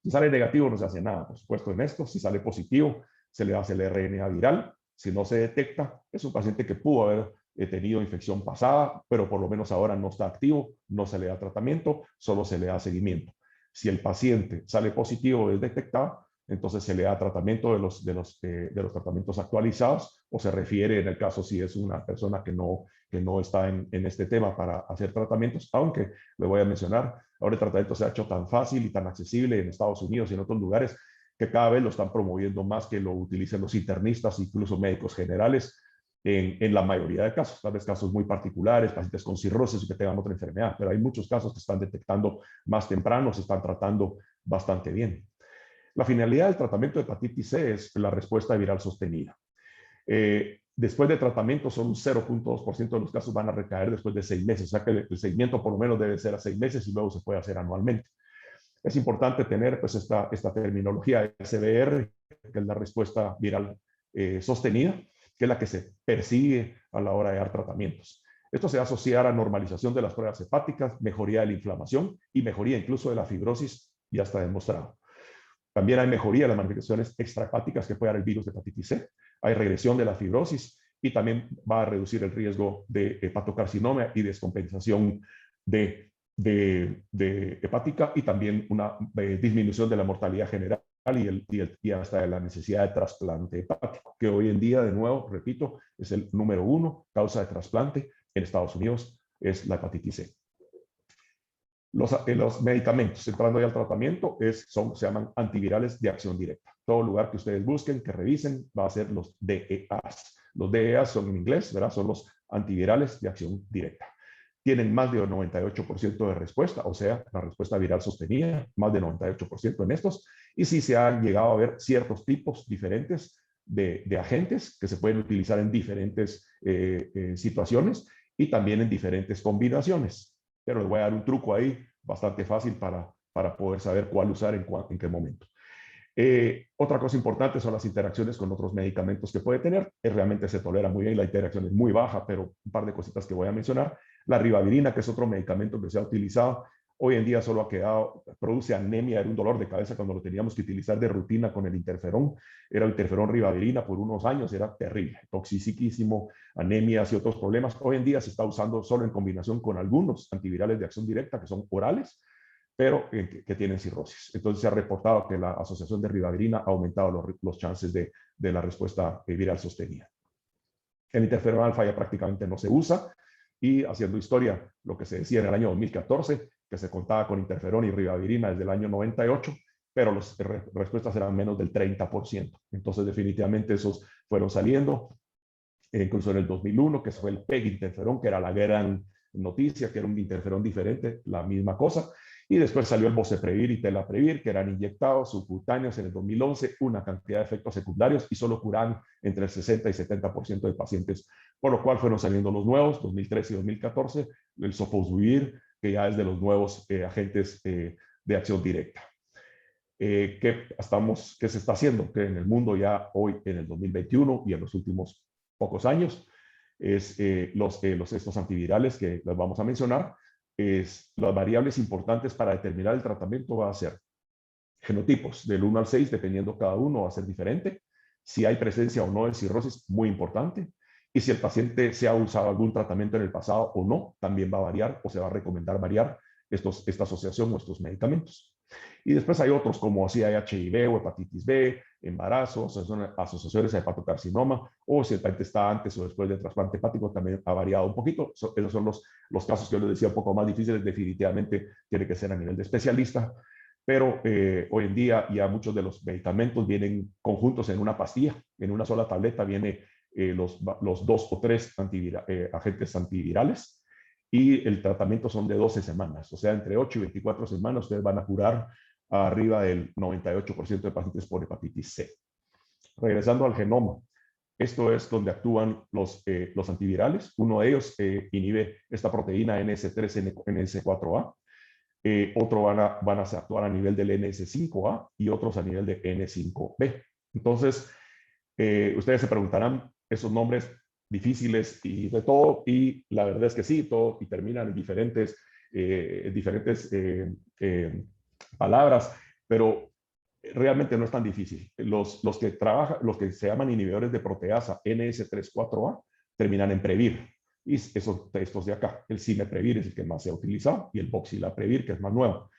si sale negativo no se hace nada, por supuesto, en esto. Si sale positivo, se le hace el RNA viral. Si no se detecta, es un paciente que pudo haber tenido infección pasada, pero por lo menos ahora no está activo, no se le da tratamiento, solo se le da seguimiento. Si el paciente sale positivo o es detectado, entonces se le da tratamiento de los tratamientos actualizados, o se refiere, en el caso si es una persona que no está en este tema, para hacer tratamientos, aunque le voy a mencionar, ahora el tratamiento se ha hecho tan fácil y tan accesible en Estados Unidos y en otros lugares que cada vez lo están promoviendo más, que lo utilicen los internistas, incluso médicos generales, en la mayoría de casos, tal vez casos muy particulares, pacientes con cirrosis y que tengan otra enfermedad, pero hay muchos casos que están detectando más temprano, se están tratando bastante bien. La finalidad del tratamiento de hepatitis C es la respuesta viral sostenida. Después de tratamiento, solo un 0.2% de los casos van a recaer después de 6 meses, o sea que el seguimiento por lo menos debe ser a 6 meses y luego se puede hacer anualmente. Es importante tener esta terminología SVR, que es la respuesta viral sostenida, que es la que se persigue a la hora de dar tratamientos. Esto se va a asociar a normalización de las pruebas hepáticas, mejoría de la inflamación y mejoría incluso de la fibrosis, ya está demostrado. También hay mejoría de las manifestaciones extrahepáticas que puede dar el virus de hepatitis C. Hay regresión de la fibrosis y también va a reducir el riesgo de hepatocarcinoma y descompensación de hepática, y también una disminución de la mortalidad general y hasta de la necesidad de trasplante hepático, que hoy en día, de nuevo, repito, es el número 1 causa de trasplante en Estados Unidos, es la hepatitis C. Los medicamentos, entrando ya al tratamiento, se llaman antivirales de acción directa. Todo lugar que ustedes busquen, que revisen, va a ser los DEAs. Los DEAs son en inglés, ¿verdad? Son los antivirales de acción directa. Tienen más de 98% de respuesta, o sea, la respuesta viral sostenida, más de 98% en estos. Y sí se han llegado a ver ciertos tipos diferentes de agentes que se pueden utilizar en diferentes situaciones y también en diferentes combinaciones. Pero les voy a dar un truco ahí bastante fácil para poder saber cuál usar en qué momento. Otra cosa importante son las interacciones con otros medicamentos que puede tener. Realmente se tolera muy bien, la interacción es muy baja, pero un par de cositas que voy a mencionar. La ribavirina, que es otro medicamento que se ha utilizado, Hoy en día solo ha quedado, produce anemia, era un dolor de cabeza cuando lo teníamos que utilizar de rutina con el interferón. Era el interferón ribavirina por unos años, era terrible, toxiquísimo, anemias y otros problemas. Hoy en día se está usando solo en combinación con algunos antivirales de acción directa que son orales, pero que tienen cirrosis. Entonces se ha reportado que la asociación de ribavirina ha aumentado los chances de la respuesta viral sostenida. El interferón alfa ya prácticamente no se usa, y haciendo historia, lo que se decía en el año 2014, que se contaba con interferón y ribavirina desde el año 98, pero las respuestas eran menos del 30%. Entonces definitivamente esos fueron saliendo, incluso en el 2001, que fue el PEG interferón, que era la gran noticia, que era un interferón diferente, la misma cosa. Y después salió el Boceprevir y Telaprevir, que eran inyectados subcutáneos en el 2011, una cantidad de efectos secundarios y solo curaban entre el 60 y 70% de pacientes, por lo cual fueron saliendo los nuevos, 2013 y 2014, el Sofosbuvir, que ya es de los nuevos agentes de acción directa. ¿Qué se está haciendo? Que en el mundo ya hoy, en el 2021 y en los últimos pocos años, es estos antivirales que les vamos a mencionar. Las variables importantes para determinar el tratamiento va a ser genotipos del 1 al 6, dependiendo cada uno, va a ser diferente. Si hay presencia o no de cirrosis, muy importante. Y si el paciente se ha usado algún tratamiento en el pasado o no, también va a variar o se va a recomendar variar esta asociación o estos medicamentos. Y después hay otros como si hay HIV o hepatitis B, embarazos, asociaciones a hepatocarcinoma, o si el paciente está antes o después del trasplante hepático, también ha variado un poquito. Esos son los casos que yo les decía un poco más difíciles, definitivamente tiene que ser a nivel de especialista, pero hoy en día ya muchos de los medicamentos vienen conjuntos en una pastilla, en una sola tableta viene los 2 o 3 agentes antivirales, y el tratamiento son de 12 semanas, o sea, entre 8 y 24 semanas ustedes van a curar arriba del 98% de pacientes por hepatitis C. Regresando al genoma, esto es donde actúan los antivirales. Uno de ellos inhibe esta proteína NS3-NS4A, otro van a actuar a nivel del NS5A y otros a nivel de N5B. Entonces, ustedes se preguntarán esos nombres difíciles y de todo, y la verdad es que sí, todo, y terminan en diferentes palabras, pero realmente no es tan difícil. Los que se llaman inhibidores de proteasa NS3-4A terminan en Previr, y estos de acá, el Cimeprevir es el que más se ha utilizado, y el Voxilaprevir, que es más nuevo.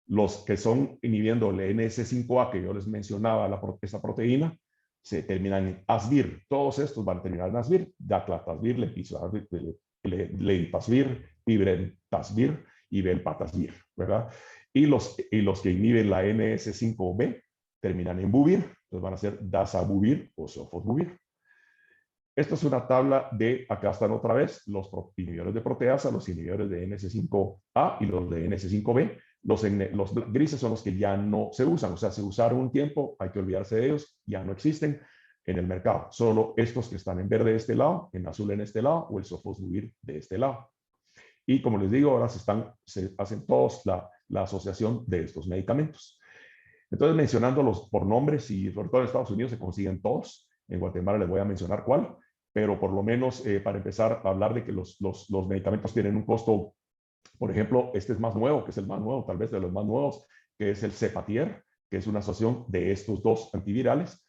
Los que son inhibiendo el NS5A, que yo les mencionaba, esa proteína, se terminan en Asvir. Todos estos van a terminar en Asvir: Daclatasvir, Leipasvir, Ibrentasvir y Velpatasvir, ¿verdad? Y los que inhiben la NS5B terminan en Buvir, entonces van a ser Dazabuvir o Sofosbuvir. Esto es una tabla de, acá están otra vez, los inhibidores de proteasa, los inhibidores de NS5A y los de NS5B. Los grises son los que ya no se usan, o sea, se usaron un tiempo, hay que olvidarse de ellos, ya no existen en el mercado. Solo estos que están en verde de este lado, en azul en este lado, o el Sofosbuvir de este lado. Y como les digo, ahora se hacen todos la asociación de estos medicamentos. Entonces, mencionándolos por nombres, y sobre todo en Estados Unidos se consiguen todos. En Guatemala les voy a mencionar cuál, pero por lo menos para empezar a hablar de que los medicamentos tienen un costo. Por ejemplo, este es más nuevo, que es el más nuevo, tal vez de los más nuevos, que es el Cepatier, que es una asociación de estos dos antivirales.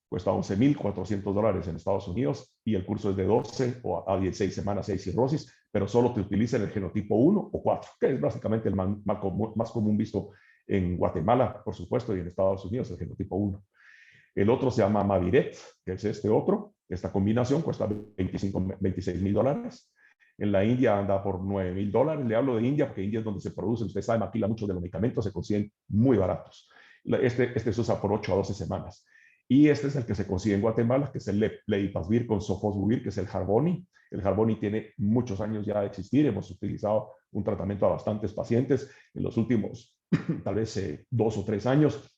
Cuesta $11,400 en Estados Unidos, y el curso es de 12 o a 16 semanas si hay cirrosis, pero solo te utilizan el genotipo 1 o 4, que es básicamente el más común visto en Guatemala, por supuesto, y en Estados Unidos, el genotipo 1. El otro se llama Maviret, que es este otro. Esta combinación cuesta $26,000. En la India anda por $9,000. Le hablo de India porque India es donde se produce. Usted sabe, aquí muchos de los medicamentos se consiguen muy baratos. Este se usa por 8 a 12 semanas. Y este es el que se consigue en Guatemala, que es el Leipasvir con Sofosbuvir, que es el Harvoni. El Harvoni tiene muchos años ya de existir. Hemos utilizado un tratamiento a bastantes pacientes en los últimos, tal vez 2 o 3 años.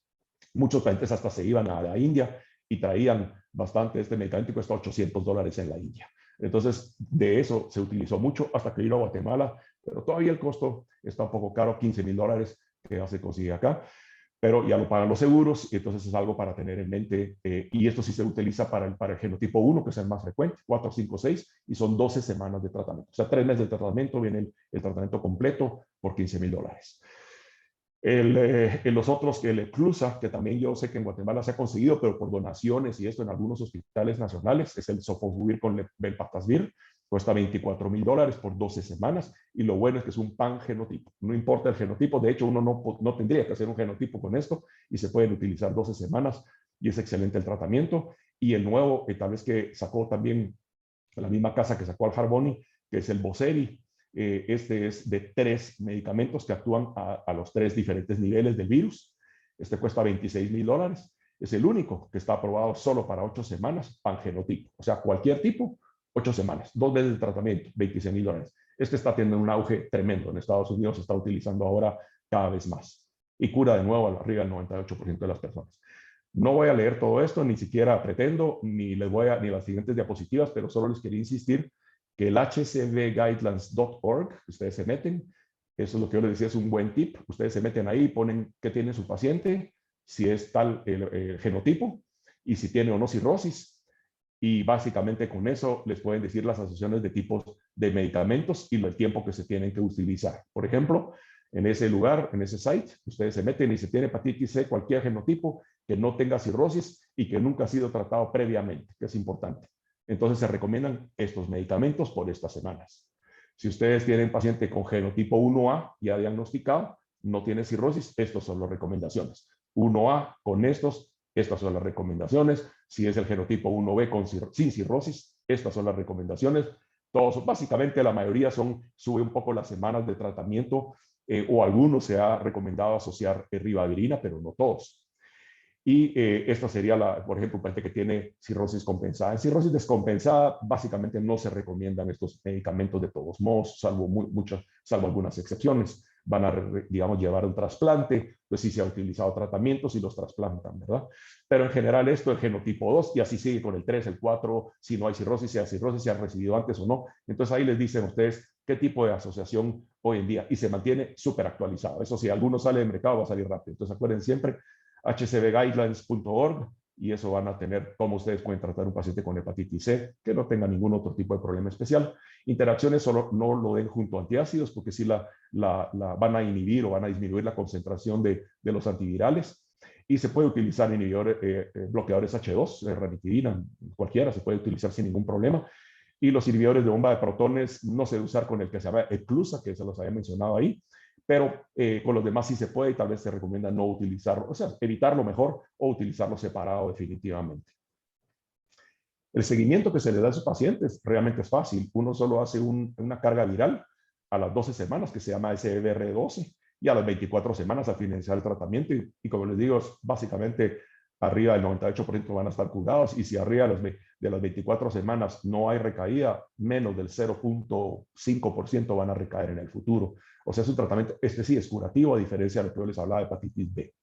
Muchos pacientes hasta se iban a la India y traían bastante este medicamento, y cuesta $800 en la India. Entonces, de eso se utilizó mucho hasta que vino a Guatemala, pero todavía el costo está un poco caro, $15,000, que ya se consigue acá. pero ya lo pagan los seguros, y entonces es algo para tener en mente, y esto sí se utiliza para el genotipo 1, que es el más frecuente, 4, 5, 6, y son 12 semanas de tratamiento. O sea, 3 meses de tratamiento, viene el tratamiento completo por $15,000. Los otros, el Eclusa, que también yo sé que en Guatemala se ha conseguido, pero por donaciones y esto en algunos hospitales nacionales, es el Sofosbuvir con Velpatasvir, cuesta $24,000 por 12 semanas, y lo bueno es que es un pan-genotipo. No importa el genotipo, de hecho uno no tendría que hacer un genotipo con esto, y se pueden utilizar 12 semanas, y es excelente el tratamiento. Y el nuevo, tal vez que sacó también la misma casa que sacó al Harboni, que es el Boseri. Este es de 3 medicamentos que actúan a los 3 diferentes niveles del virus. Este cuesta $26,000. Es el único que está aprobado solo para 8 semanas, pangenotipo. O sea, cualquier tipo, 8 semanas, 2 veces de tratamiento, $26,000. Este está teniendo un auge tremendo. En Estados Unidos se está utilizando ahora cada vez más. Y cura de nuevo arriba del 98% de las personas. No voy a leer todo esto, ni siquiera pretendo, ni las siguientes diapositivas, pero solo les quería insistir que el hcvguidelines.org, ustedes se meten, eso es lo que yo les decía, es un buen tip, ustedes se meten ahí, ponen qué tiene su paciente, si es tal el genotipo, y si tiene o no cirrosis, y básicamente con eso les pueden decir las asociaciones de tipos de medicamentos y el tiempo que se tienen que utilizar. Por ejemplo, en ese lugar, en ese site, ustedes se meten y se tiene hepatitis C, cualquier genotipo, que no tenga cirrosis y que nunca ha sido tratado previamente, que es importante. Entonces se recomiendan estos medicamentos por estas semanas. Si ustedes tienen paciente con genotipo 1A ya diagnosticado, no tiene cirrosis, estas son las recomendaciones. 1A con estas son las recomendaciones. Si es el genotipo 1B sin cirrosis, estas son las recomendaciones. Todos, básicamente la mayoría sube un poco las semanas de tratamiento, o algunos se ha recomendado asociar ribavirina, pero no todos. Y esta sería, por ejemplo, un paciente que tiene cirrosis compensada. En cirrosis descompensada, básicamente no se recomiendan estos medicamentos de todos modos, salvo algunas excepciones. Van a, digamos, llevar un trasplante, pues sí se ha utilizado tratamientos y los trasplantan, ¿verdad? Pero en general esto es genotipo 2, y así sigue con el 3, el 4, si no hay cirrosis, si ha recibido antes o no. Entonces ahí les dicen ustedes qué tipo de asociación hoy en día, y se mantiene súper actualizado. Eso sí, alguno sale de mercado, va a salir rápido. Entonces acuerden siempre, hcvguidelines.org, y eso van a tener cómo ustedes pueden tratar un paciente con hepatitis C que no tenga ningún otro tipo de problema especial. Interacciones solo no lo den junto a antiácidos, porque sí van a inhibir o van a disminuir la concentración de los antivirales. Y se puede utilizar bloqueadores H2, ranitidina, cualquiera se puede utilizar sin ningún problema. Y los inhibidores de bomba de protones no se debe usar con el que se llama Eclusa, que se los había mencionado ahí, pero con los demás sí se puede, y tal vez se recomienda no utilizarlo, o sea, evitarlo mejor o utilizarlo separado definitivamente. El seguimiento que se le da a esos pacientes realmente es fácil. Uno solo hace una carga viral a las 12 semanas, que se llama SVR12, y a las 24 semanas al finalizar el tratamiento. Y como les digo, básicamente arriba del 98% van a estar curados, y si arriba de las 24 semanas no hay recaída, menos del 0.5% van a recaer en el futuro. O sea, es un tratamiento, sí es curativo, a diferencia de lo que yo les hablaba de hepatitis B.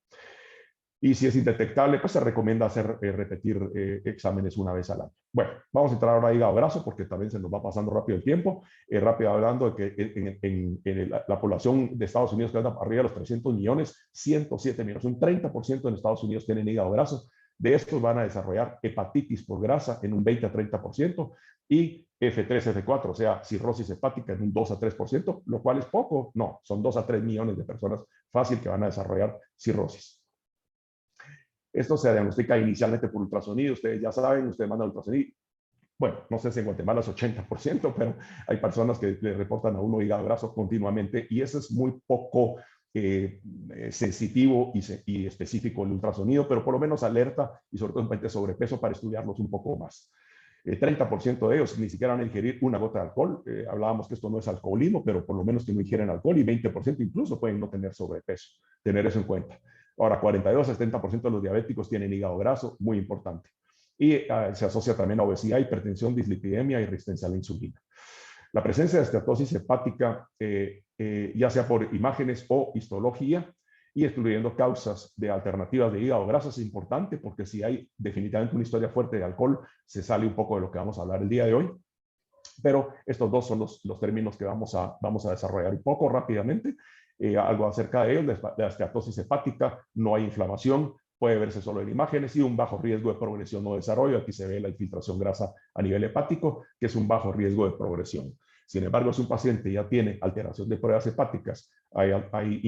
Y si es indetectable, pues se recomienda repetir exámenes una vez al año. Bueno, vamos a entrar ahora a hígado graso, porque también se nos va pasando rápido el tiempo. Rápido hablando de que en la población de Estados Unidos, que anda arriba de los 300 millones, 107 millones, un 30% en Estados Unidos tienen hígado graso. De estos van a desarrollar hepatitis por grasa en un 20 a 30%, y F3, F4, o sea, cirrosis hepática en un 2 a 3%, lo cual es poco. No, son 2 a 3 millones de personas fácil que van a desarrollar cirrosis. Esto se diagnostica inicialmente por ultrasonido. Ustedes ya saben, ustedes mandan ultrasonido. Bueno, no sé si en Guatemala es 80%, pero hay personas que le reportan a uno hígado graso continuamente, y eso es muy poco sensitivo y específico el ultrasonido, pero por lo menos alerta, y sobre todo en pacientes de sobrepeso, para estudiarlos un poco más. 30% de ellos ni siquiera van a ingerir una gota de alcohol. Hablábamos que esto no es alcoholismo, pero por lo menos que no ingieren alcohol, y 20% incluso pueden no tener sobrepeso. Tener eso en cuenta. Ahora, 42 a 70% de los diabéticos tienen hígado graso, muy importante. Y se asocia también a obesidad, hipertensión, dislipidemia y resistencia a la insulina. La presencia de esteatosis hepática, ya sea por imágenes o histología, y excluyendo causas de alternativas de hígado graso, es importante, porque si hay definitivamente una historia fuerte de alcohol, se sale un poco de lo que vamos a hablar el día de hoy. Pero estos dos son los términos que vamos a desarrollar un poco rápidamente. algo acerca de ellos. La esteatosis hepática, no hay inflamación, puede verse solo en imágenes y un bajo riesgo de progresión o desarrollo. Aquí se ve la infiltración grasa a nivel hepático, que es un bajo riesgo de progresión. Sin embargo, si un paciente ya tiene alteración de pruebas hepáticas, hay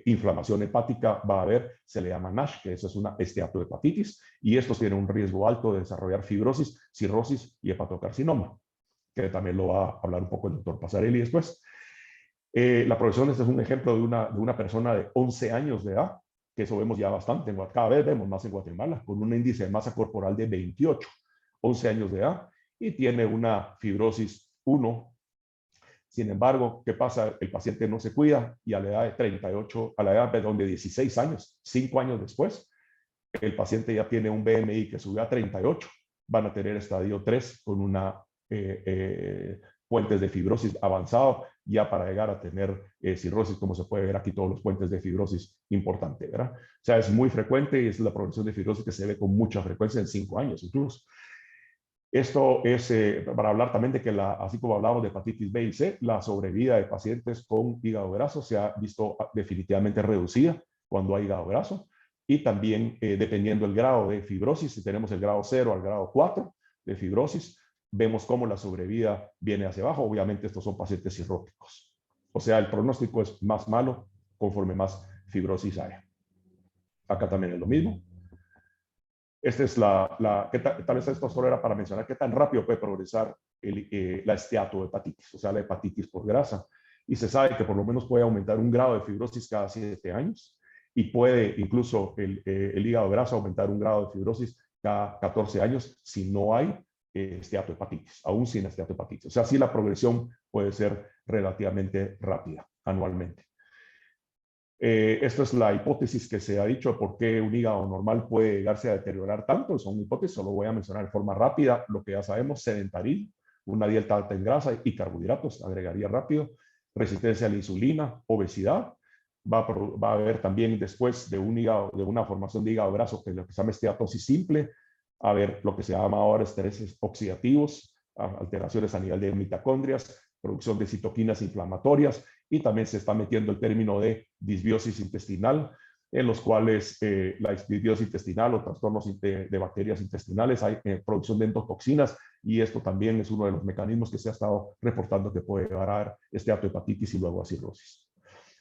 inflamación hepática, va a haber, se le llama NASH, que eso es una esteatohepatitis, y estos tienen un riesgo alto de desarrollar fibrosis, cirrosis y hepatocarcinoma, que también lo va a hablar un poco el doctor Passarelli después. La progresión, este es un ejemplo de una persona de 11 años de edad, que eso vemos ya bastante, cada vez vemos más en Guatemala, con un índice de masa corporal de 28, 11 años de edad, y tiene una fibrosis 1. Sin embargo, ¿qué pasa? El paciente no se cuida y a la edad de 38, a la edad de 16 años, 5 años después, el paciente ya tiene un BMI que subió a 38, van a tener estadio 3 con una puentes de fibrosis avanzado, ya para llegar a tener cirrosis, como se puede ver aquí, todos los puentes de fibrosis importante, ¿verdad? O sea, es muy frecuente y es la progresión de fibrosis que se ve con mucha frecuencia en 5 años incluso. Esto es para hablar también de que, así como hablamos de hepatitis B y C, la sobrevida de pacientes con hígado graso se ha visto definitivamente reducida cuando hay hígado graso, y también dependiendo del grado de fibrosis, si tenemos el grado 0 al grado 4 de fibrosis, vemos cómo la sobrevida viene hacia abajo. Obviamente estos son pacientes cirróticos. O sea, el pronóstico es más malo conforme más fibrosis haya. Acá también es lo mismo. Esta es tal vez esto solo era para mencionar qué tan rápido puede progresar la esteatohepatitis, o sea, la hepatitis por grasa. Y se sabe que por lo menos puede aumentar un grado de fibrosis cada 7 años y puede incluso el hígado graso aumentar un grado de fibrosis cada 14 años si no hay esteatohepatitis, aún sin esteatohepatitis. O sea, sí la progresión puede ser relativamente rápida anualmente. Esto es la hipótesis que se ha dicho de por qué un hígado normal puede llegarse a deteriorar tanto. Son hipótesis, solo voy a mencionar de forma rápida lo que ya sabemos: sedentarismo, una dieta alta en grasa y carbohidratos, agregaría rápido, resistencia a la insulina, obesidad. Va a haber también, después de un hígado, de una formación de hígado graso, que es lo que se llama esteatosis simple, a ver lo que se llama ahora estreses oxidativos, alteraciones a nivel de mitocondrias, producción de citoquinas inflamatorias, y también se está metiendo el término de disbiosis intestinal, en los cuales la disbiosis intestinal o trastornos de bacterias intestinales, hay producción de endotoxinas, y esto también es uno de los mecanismos que se ha estado reportando que puede llevar a esteatohepatitis y luego a cirrosis.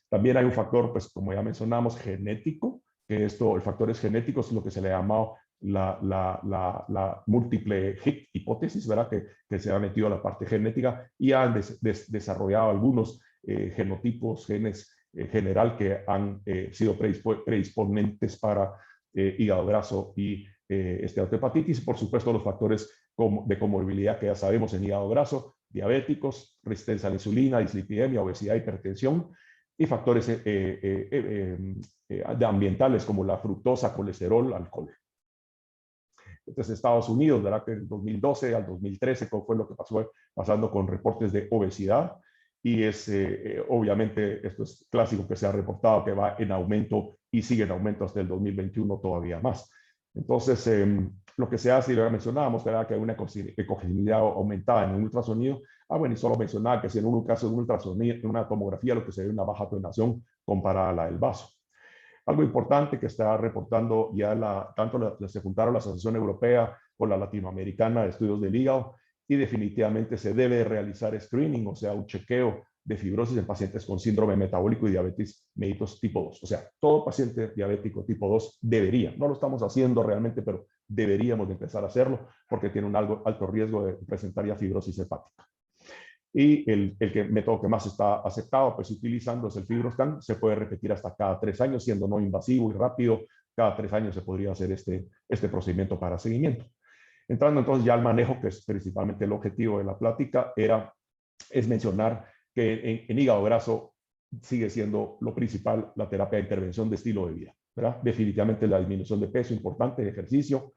También hay un factor, pues como ya mencionamos, genético, que el factor es genético, es lo que se le ha llamado la múltiple hit hipótesis, ¿verdad? Que se ha metido a la parte genética y han desarrollado algunos genotipos, genes general, que han sido predisponentes para hígado graso y esteatohepatitis. Por supuesto, los factores de comorbilidad que ya sabemos en hígado graso: diabéticos, resistencia a la insulina, dislipidemia, obesidad, hipertensión, y factores ambientales como la fructosa, colesterol, alcohol. Entonces, Estados Unidos, ¿verdad? Que en 2012 al 2013 fue lo que pasando con reportes de obesidad, y es obviamente esto es clásico que se ha reportado que va en aumento y sigue en aumento hasta el 2021 todavía más. Entonces, lo que se hace, y lo mencionábamos, ¿verdad? Que hay una ecogeneidad aumentada en un ultrasonido. Bueno, y solo mencionar que si en un caso de un ultrasonido, en una tomografía, lo que se ve es una baja tonación comparada a la del vaso. Algo importante que está reportando ya tanto se juntaron la Asociación Europea con la Latinoamericana de Estudios del Hígado, y definitivamente se debe realizar screening, o sea, un chequeo de fibrosis en pacientes con síndrome metabólico y diabetes mellitus tipo 2. O sea, todo paciente diabético tipo 2 debería, no lo estamos haciendo realmente, pero deberíamos de empezar a hacerlo porque tiene un alto riesgo de presentar ya fibrosis hepática. Y el método que más está aceptado, pues utilizando, es el FibroScan. Se puede repetir hasta cada 3 años, siendo no invasivo y rápido. Cada 3 años se podría hacer este procedimiento para seguimiento. Entrando entonces ya al manejo, que es principalmente el objetivo de la plática, es mencionar que en hígado graso sigue siendo lo principal la terapia de intervención de estilo de vida, ¿verdad? Definitivamente la disminución de peso, importante, de ejercicio.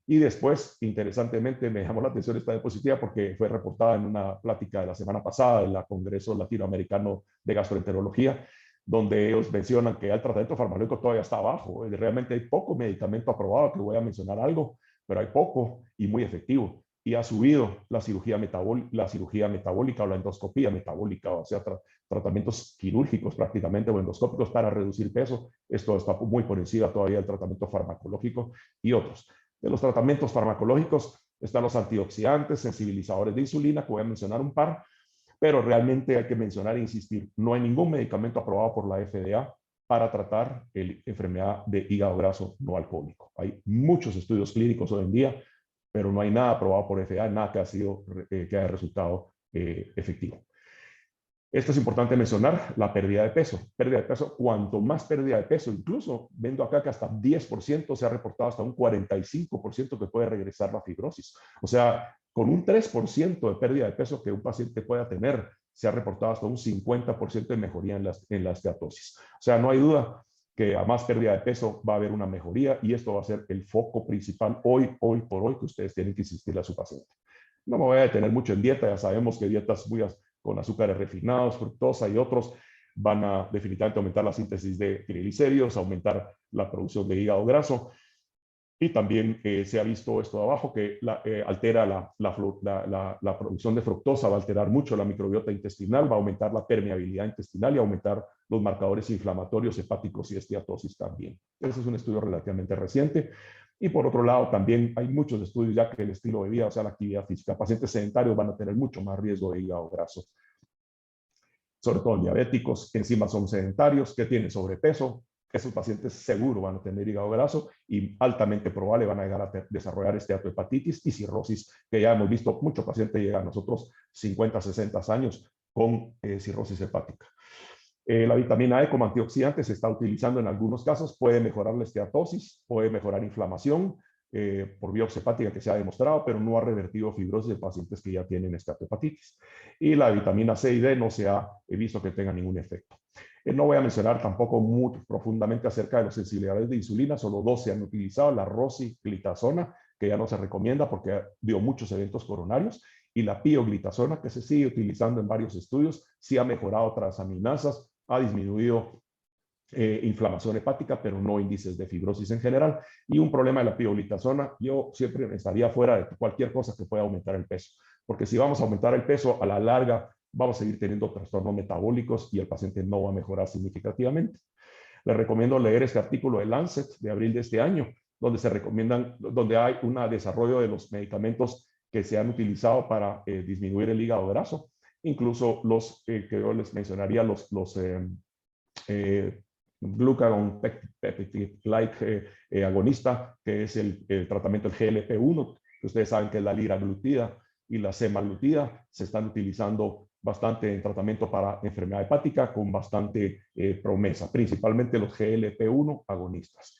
Y después, interesantemente, me llamó la atención esta diapositiva porque fue reportada en una plática de la semana pasada en el Congreso Latinoamericano de Gastroenterología, donde ellos mencionan que el tratamiento farmacológico todavía está abajo. Realmente hay poco medicamento aprobado, que voy a mencionar algo, pero hay poco y muy efectivo. y ha subido la cirugía metabólica o la endoscopía metabólica, o sea, tratamientos quirúrgicos prácticamente o endoscópicos para reducir peso. Esto está muy por encima todavía del tratamiento farmacológico y otros. De los tratamientos farmacológicos están los antioxidantes, sensibilizadores de insulina, que voy a mencionar un par, pero realmente hay que mencionar e insistir, no hay ningún medicamento aprobado por la FDA para tratar la enfermedad de hígado graso no alcohólico. Hay muchos estudios clínicos hoy en día, pero no hay nada aprobado por FDA, nada que haya resultado efectivo. Esto es importante mencionar, la pérdida de peso. Pérdida de peso, cuanto más pérdida de peso, incluso viendo acá que hasta 10% se ha reportado hasta un 45% que puede regresar la fibrosis. O sea, con un 3% de pérdida de peso que un paciente pueda tener, se ha reportado hasta un 50% de mejoría en la esteatosis. O sea, no hay duda que a más pérdida de peso va a haber una mejoría y esto va a ser el foco principal hoy por hoy que ustedes tienen que insistirle a su paciente. No me voy a detener mucho en dieta, ya sabemos que dietas con azúcares refinados, fructosa y otros van a definitivamente aumentar la síntesis de triglicéridos, aumentar la producción de hígado graso. Y también se ha visto esto de abajo que altera la producción de fructosa, va a alterar mucho la microbiota intestinal, va a aumentar la permeabilidad intestinal y aumentar los marcadores inflamatorios hepáticos y esteatosis también. Ese es un estudio relativamente reciente. Y por otro lado, también hay muchos estudios ya que el estilo de vida, o sea, la actividad física, pacientes sedentarios van a tener mucho más riesgo de hígado graso, sobre todo diabéticos, que encima son sedentarios, que tienen sobrepeso. Esos pacientes seguro van a tener hígado graso y altamente probable van a llegar a desarrollar esteatohepatitis y cirrosis, que ya hemos visto, muchos pacientes llegan a nosotros 50, 60 años con cirrosis hepática. La vitamina E como antioxidante se está utilizando en algunos casos, puede mejorar la esteatosis, puede mejorar inflamación por biopsia hepática que se ha demostrado, pero no ha revertido fibrosis en pacientes que ya tienen esteatohepatitis. Y la vitamina C y D no se ha visto que tenga ningún efecto. No voy a mencionar tampoco muy profundamente acerca de los sensibilidades de insulina, solo dos se han utilizado, la rosiglitazona, que ya no se recomienda porque dio muchos eventos coronarios, y la pioglitazona, que se sigue utilizando en varios estudios, sí ha mejorado transaminasas, ha disminuido inflamación hepática, pero no índices de fibrosis en general. Y un problema de la pioglitazona, yo siempre estaría fuera de cualquier cosa que pueda aumentar el peso, porque si vamos a aumentar el peso, a la larga vamos a seguir teniendo trastornos metabólicos y el paciente no va a mejorar significativamente. Les recomiendo leer este artículo de Lancet de abril de este año, donde hay un desarrollo de los medicamentos que se han utilizado para disminuir el hígado graso, incluso los que yo les mencionaría, los glucagon peptide-like agonista, que es el tratamiento del GLP-1, que ustedes saben que es la liraglutida y la semaglutida, se están utilizando bastante en tratamiento para enfermedad hepática con bastante promesa, principalmente los GLP-1 agonistas.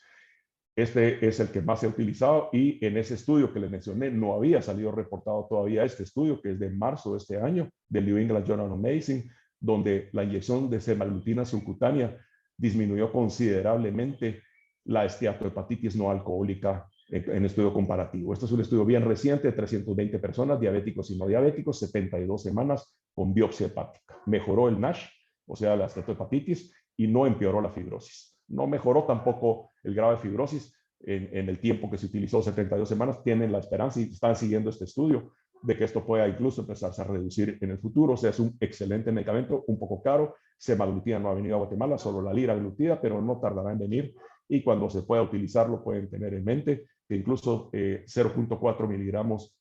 Este es el que más se ha utilizado y en ese estudio que les mencioné no había salido reportado todavía este estudio, que es de marzo de este año, del New England Journal of Medicine, donde la inyección de semaglutida subcutánea disminuyó considerablemente la esteatohepatitis no alcohólica en estudio comparativo. Este es un estudio bien reciente de 320 personas, diabéticos y no diabéticos, 72 semanas con biopsia hepática. Mejoró el NASH, o sea, la esteatohepatitis, y no empeoró la fibrosis. No mejoró tampoco el grado de fibrosis en el tiempo que se utilizó, 72 semanas. Tienen la esperanza y están siguiendo este estudio de que esto pueda incluso empezarse a reducir en el futuro. O sea, es un excelente medicamento, un poco caro. Semaglutida no ha venido a Guatemala, solo la liraglutida, pero no tardará en venir. Y cuando se pueda utilizarlo, pueden tener en mente que incluso 0.4 miligramos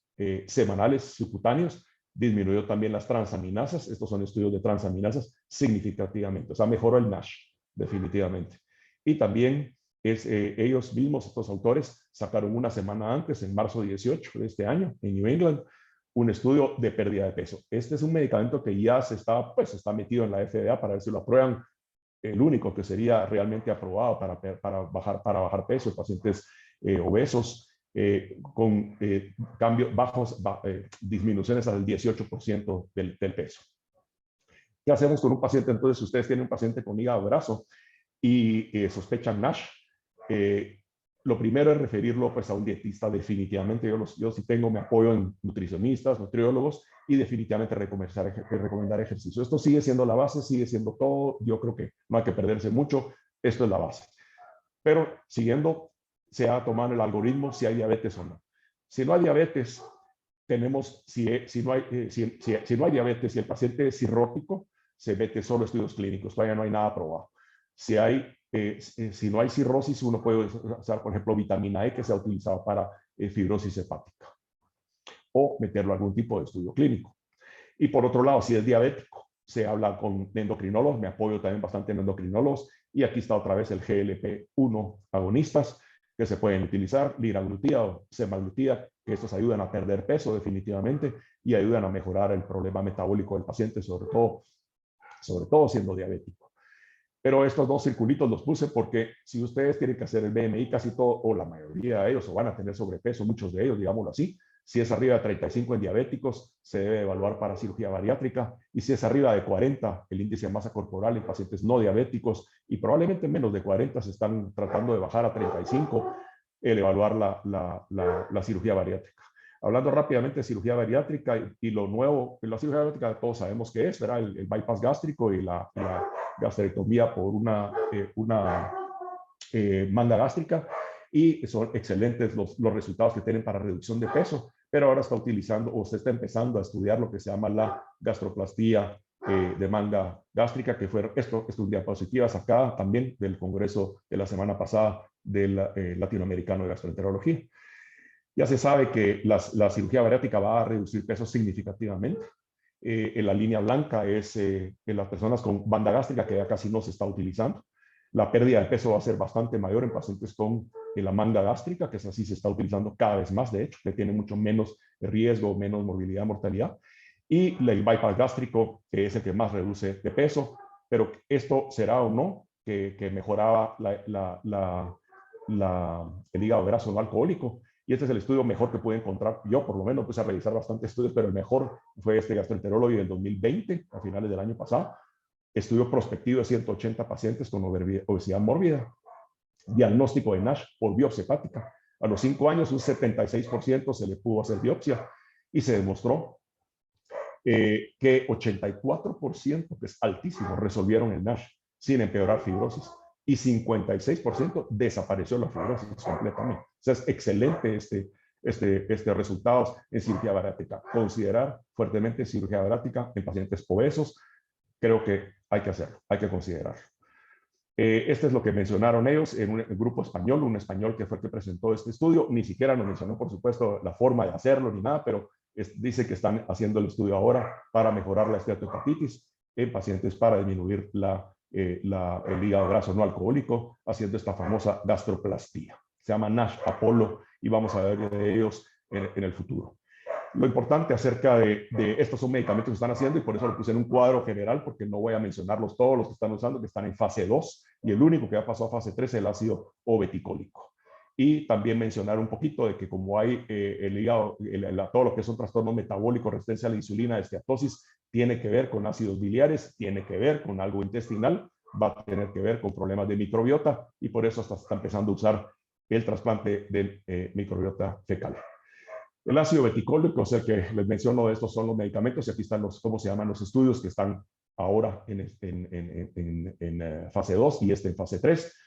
semanales subcutáneos disminuyó también las transaminasas. Estos son estudios de transaminasas significativamente. O sea, mejoró el NASH, definitivamente. Y también ellos mismos, estos autores, sacaron una semana antes, en marzo 18 de este año, en New England, un estudio de pérdida de peso. Este es un medicamento que ya está metido en la FDA para ver si lo aprueban. El único que sería realmente aprobado para bajar peso en pacientes obesos con disminuciones al 18% del peso. ¿Qué hacemos con un paciente? Entonces, si ustedes tienen un paciente con hígado graso y sospechan NASH, lo primero es referirlo pues a un dietista definitivamente. Yo sí tengo mi apoyo en nutricionistas, nutriólogos y definitivamente recomendar ejercicio. Esto sigue siendo la base, sigue siendo todo. Yo creo que no hay que perderse mucho. Esto es la base. Pero siguiendo, se ha tomado el algoritmo si hay diabetes o no. Si no hay diabetes, tenemos, si no hay diabetes, si el paciente es cirrótico, se mete solo estudios clínicos, todavía no hay nada probado. Si no hay cirrosis, uno puede usar, por ejemplo, vitamina E, que se ha utilizado para fibrosis hepática, o meterlo a algún tipo de estudio clínico. Y por otro lado, si es diabético, se habla con endocrinólogos, me apoyo también bastante en endocrinólogos, y aquí está otra vez el GLP-1 agonistas, que se pueden utilizar, liraglutida o semaglutida, que estos ayudan a perder peso definitivamente y ayudan a mejorar el problema metabólico del paciente, sobre todo siendo diabético. Pero estos dos circulitos los puse porque si ustedes tienen que hacer el BMI, casi todo, o la mayoría de ellos, o van a tener sobrepeso, muchos de ellos, digámoslo así, si es arriba de 35 en diabéticos, se debe evaluar para cirugía bariátrica, y si es arriba de 40, el índice de masa corporal en pacientes no diabéticos, y probablemente menos de 40 se están tratando de bajar a 35, el evaluar la cirugía bariátrica. Hablando rápidamente de cirugía bariátrica y lo nuevo, la cirugía bariátrica todos sabemos qué es, ¿verdad? El bypass gástrico y la gastrectomía por una manga gástrica, y son excelentes los resultados que tienen para reducción de peso, pero ahora está utilizando o se está empezando a estudiar lo que se llama la gastroplastía de manga gástrica, que fue esto es un diapositiva sacada también del congreso de la semana pasada del latinoamericano de gastroenterología. Ya se sabe que la cirugía bariátrica va a reducir peso significativamente. En la línea blanca es en las personas con banda gástrica, que ya casi no se está utilizando. La pérdida de peso va a ser bastante mayor en pacientes con la manga gástrica, que es así, se está utilizando cada vez más, de hecho, que tiene mucho menos riesgo, menos morbilidad, mortalidad. Y el bypass gástrico, que es el que más reduce de peso, pero esto será o no que mejoraba el hígado graso no alcohólico. Y este es el estudio mejor que pude encontrar. Yo, por lo menos, puse a revisar bastantes estudios, pero el mejor fue este gastroenterólogo del 2020, a finales del año pasado. Estudio prospectivo de 180 pacientes con obesidad mórbida. Diagnóstico de NASH por biopsia hepática. A los 5 años, un 76% se le pudo hacer biopsia y se demostró que 84%, que es altísimo, resolvieron el NASH sin empeorar fibrosis, y 56% desapareció la fibrosis completamente. O sea, es excelente este resultados en cirugía bariátrica. Considerar fuertemente cirugía bariátrica en pacientes obesos, creo que hay que hacerlo, hay que considerarlo. Este es lo que mencionaron ellos en un grupo español, un español que fue el que presentó este estudio. Ni siquiera nos mencionó, por supuesto, la forma de hacerlo ni nada, pero dice que están haciendo el estudio ahora para mejorar la esteatohepatitis en pacientes para disminuir el hígado graso no alcohólico, haciendo esta famosa gastroplastía. Se llama NASH Apollo y vamos a ver de ellos en el futuro. Lo importante acerca de estos son medicamentos que están haciendo, y por eso lo puse en un cuadro general, porque no voy a mencionarlos todos los que están usando, que están en fase 2, y el único que ha pasado a fase 3 es el ácido obeticólico. Y también mencionar un poquito de que como hay el hígado, todo lo que es un trastorno metabólico, resistencia a la insulina, esteatosis, tiene que ver con ácidos biliares, tiene que ver con algo intestinal, va a tener que ver con problemas de microbiota, y por eso hasta se está empezando a usar el trasplante de microbiota fecal. El ácido beticólico, o sea que les menciono, estos son los medicamentos, y aquí están cómo se llaman los estudios que están ahora en fase 2 y en fase 3,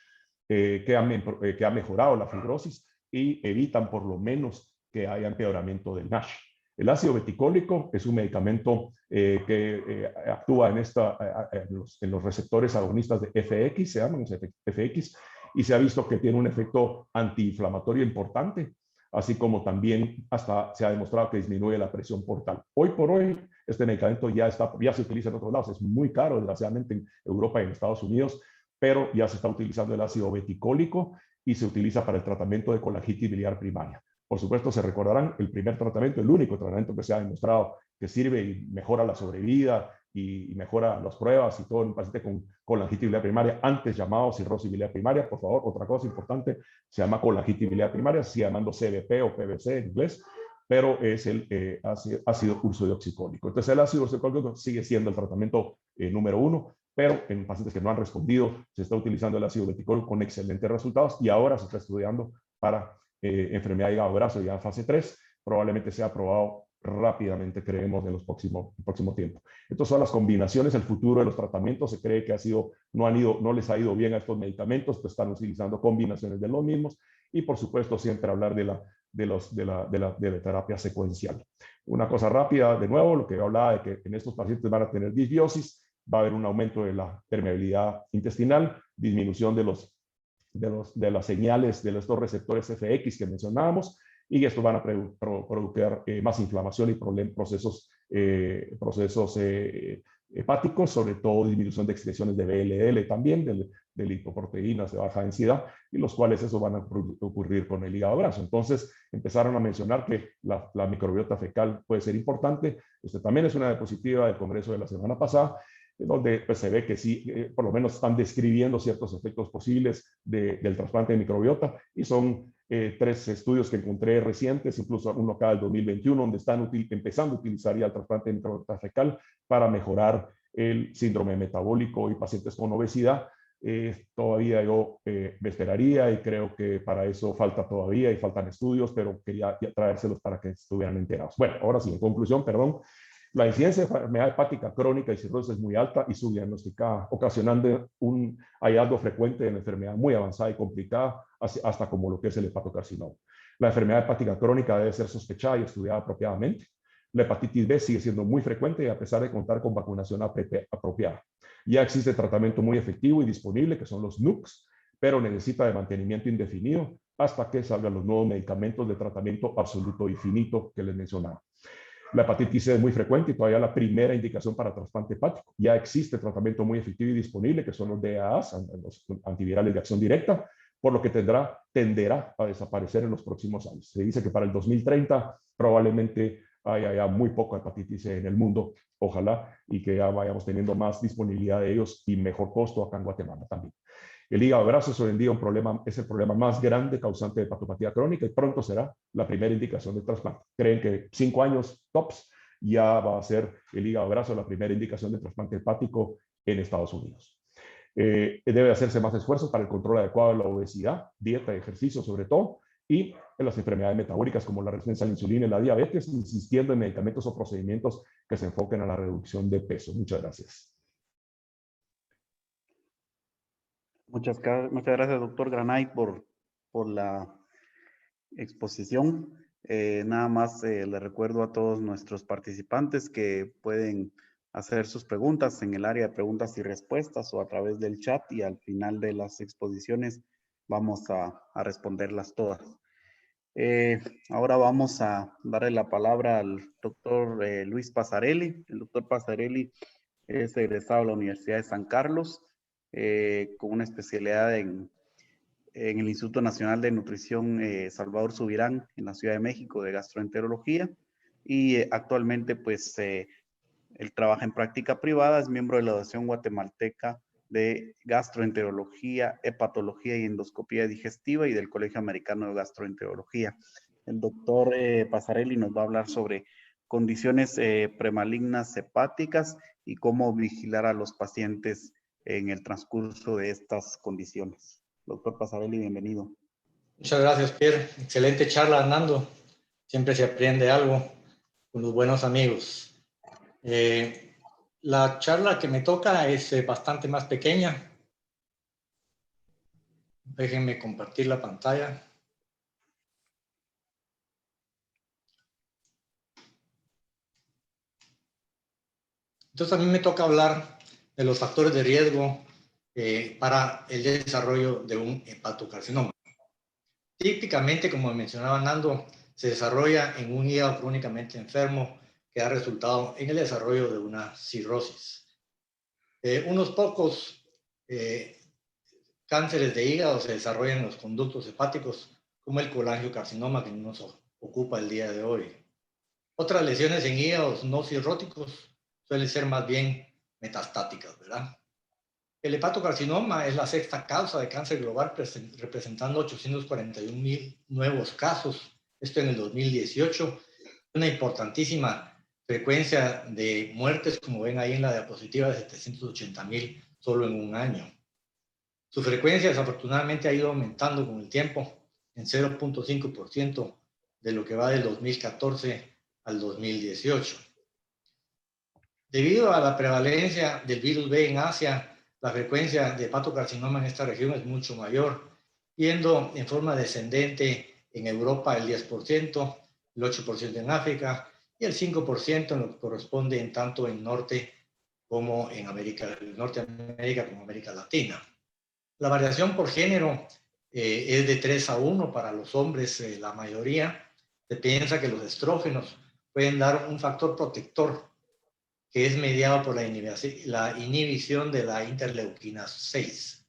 que ha mejorado la fibrosis y evitan por lo menos que haya empeoramiento del NASH. El ácido beticólico es un medicamento que actúa en los receptores agonistas de FX, se llaman FX, y se ha visto que tiene un efecto antiinflamatorio importante, así como también hasta se ha demostrado que disminuye la presión portal. Hoy por hoy, este medicamento ya se utiliza en otros lados. Es muy caro, desgraciadamente, en Europa y en Estados Unidos, pero ya se está utilizando el ácido beticólico y se utiliza para el tratamiento de colangitis biliar primaria. Por supuesto, se recordarán, el primer tratamiento, el único tratamiento que se ha demostrado que sirve y mejora la sobrevida y mejora las pruebas y todo en un paciente con colangitis biliar primaria, antes llamado cirrosis biliar primaria. Por favor, otra cosa importante, se llama colangitis biliar primaria, sigue llamando CBP o PBC en inglés, pero es el ácido ursodeoxicólico. Entonces, el ácido ursodeoxicólico sigue siendo el tratamiento número 1, pero en pacientes que no han respondido, se está utilizando el ácido beticólico con excelentes resultados, y ahora se está estudiando para enfermedad de hígado graso ya en fase 3, probablemente sea aprobado rápidamente, creemos, en los próximo tiempo. Estas son las combinaciones, el futuro de los tratamientos. Se cree que no les ha ido bien a estos medicamentos, pues están utilizando combinaciones de los mismos, y por supuesto siempre hablar de la terapia secuencial. Una cosa rápida, de nuevo, lo que hablaba de que en estos pacientes van a tener disbiosis, va a haber un aumento de la permeabilidad intestinal, disminución de las señales de estos receptores FX que mencionábamos, y esto van a provocar más inflamación y procesos hepáticos, sobre todo disminución de excreciones de BLL también, de lipoproteínas de baja densidad, y los cuales eso van a ocurrir con el hígado graso. Entonces empezaron a mencionar que la microbiota fecal puede ser importante. Esto también es una diapositiva del congreso de la semana pasada, donde pues, se ve que sí, por lo menos están describiendo ciertos efectos posibles del trasplante de microbiota, y son 3 estudios que encontré recientes, incluso uno acá del 2021, donde están empezando a utilizar ya el trasplante de microbiota fecal para mejorar el síndrome metabólico y pacientes con obesidad. Todavía yo me esperaría, y creo que para eso falta todavía y faltan estudios, pero quería traérselos para que estuvieran enterados. Bueno, ahora sí, en conclusión, perdón. La incidencia de enfermedad hepática crónica y cirrosis es muy alta y subdiagnosticada, ocasionando un hallazgo frecuente de la enfermedad muy avanzada y complicada, hasta como lo que es el hepatocarcinoma. La enfermedad hepática crónica debe ser sospechada y estudiada apropiadamente. La hepatitis B sigue siendo muy frecuente, a pesar de contar con vacunación apropiada. Ya existe tratamiento muy efectivo y disponible, que son los NUCs, pero necesita de mantenimiento indefinido hasta que salgan los nuevos medicamentos de tratamiento absoluto y finito que les mencionaba. La hepatitis C es muy frecuente y todavía la primera indicación para trasplante hepático. Ya existe tratamiento muy efectivo y disponible, que son los DAAs, los antivirales de acción directa, por lo que tenderá a desaparecer en los próximos años. Se dice que para el 2030 probablemente haya muy poca hepatitis C en el mundo, ojalá, y que ya vayamos teniendo más disponibilidad de ellos y mejor costo acá en Guatemala también. El hígado graso es hoy en día es el problema más grande causante de hepatopatía crónica, y pronto será la primera indicación de trasplante. Creen que 5 años tops ya va a ser el hígado graso la primera indicación de trasplante hepático en Estados Unidos. Debe hacerse más esfuerzos para el control adecuado de la obesidad, dieta y ejercicio sobre todo, y en las enfermedades metabólicas como la resistencia a la insulina y la diabetes, insistiendo en medicamentos o procedimientos que se enfoquen a la reducción de peso. Muchas gracias. Muchas gracias, doctor Granay, por la exposición. Nada más le recuerdo a todos nuestros participantes que pueden hacer sus preguntas en el área de preguntas y respuestas o a través del chat, y al final de las exposiciones vamos a responderlas todas. Ahora vamos a darle la palabra al doctor Luis Pasarelli. El doctor Pasarelli es egresado de la Universidad de San Carlos, con una especialidad en el Instituto Nacional de Nutrición Salvador Subirán en la Ciudad de México, de gastroenterología, y actualmente pues él trabaja en práctica privada, es miembro de la Asociación Guatemalteca de Gastroenterología, Hepatología y Endoscopía Digestiva, y del Colegio Americano de Gastroenterología. El doctor Pasarelli nos va a hablar sobre condiciones premalignas hepáticas y cómo vigilar a los pacientes en el transcurso de estas condiciones. Doctor Pasarelli, bienvenido. Muchas gracias, Pierre. Excelente charla, Hernando. Siempre se aprende algo con los buenos amigos. La charla que me toca es bastante más pequeña. Déjenme compartir la pantalla. Entonces a mí me toca hablar de los factores de riesgo para el desarrollo de un hepatocarcinoma. Típicamente, como mencionaba Nando, se desarrolla en un hígado crónicamente enfermo que ha resultado en el desarrollo de una cirrosis. Unos pocos cánceres de hígado se desarrollan en los conductos hepáticos, como el colangiocarcinoma que nos ocupa el día de hoy. Otras lesiones en hígados no cirróticos suelen ser más bien metastáticas, ¿verdad? El hepatocarcinoma es la sexta causa de cáncer global, representando 841,000 nuevos casos. Esto en el 2018. Una importantísima frecuencia de muertes, como ven ahí en la diapositiva, de 780,000 solo en un año. Su frecuencia desafortunadamente ha ido aumentando con el tiempo en 0.5% de lo que va del 2014 al 2018. Debido a la prevalencia del virus B en Asia, la frecuencia de hepatocarcinoma en esta región es mucho mayor. yendo en forma descendente en Europa el 10%, el 8% en África y el 5% en lo que corresponde en tanto en Norte como en Norteamérica como América Latina. La variación por género es de 3-1 para los hombres, la mayoría. Se piensa que los estrógenos pueden dar un factor protector que es mediado por la inhibición de la interleuquina 6.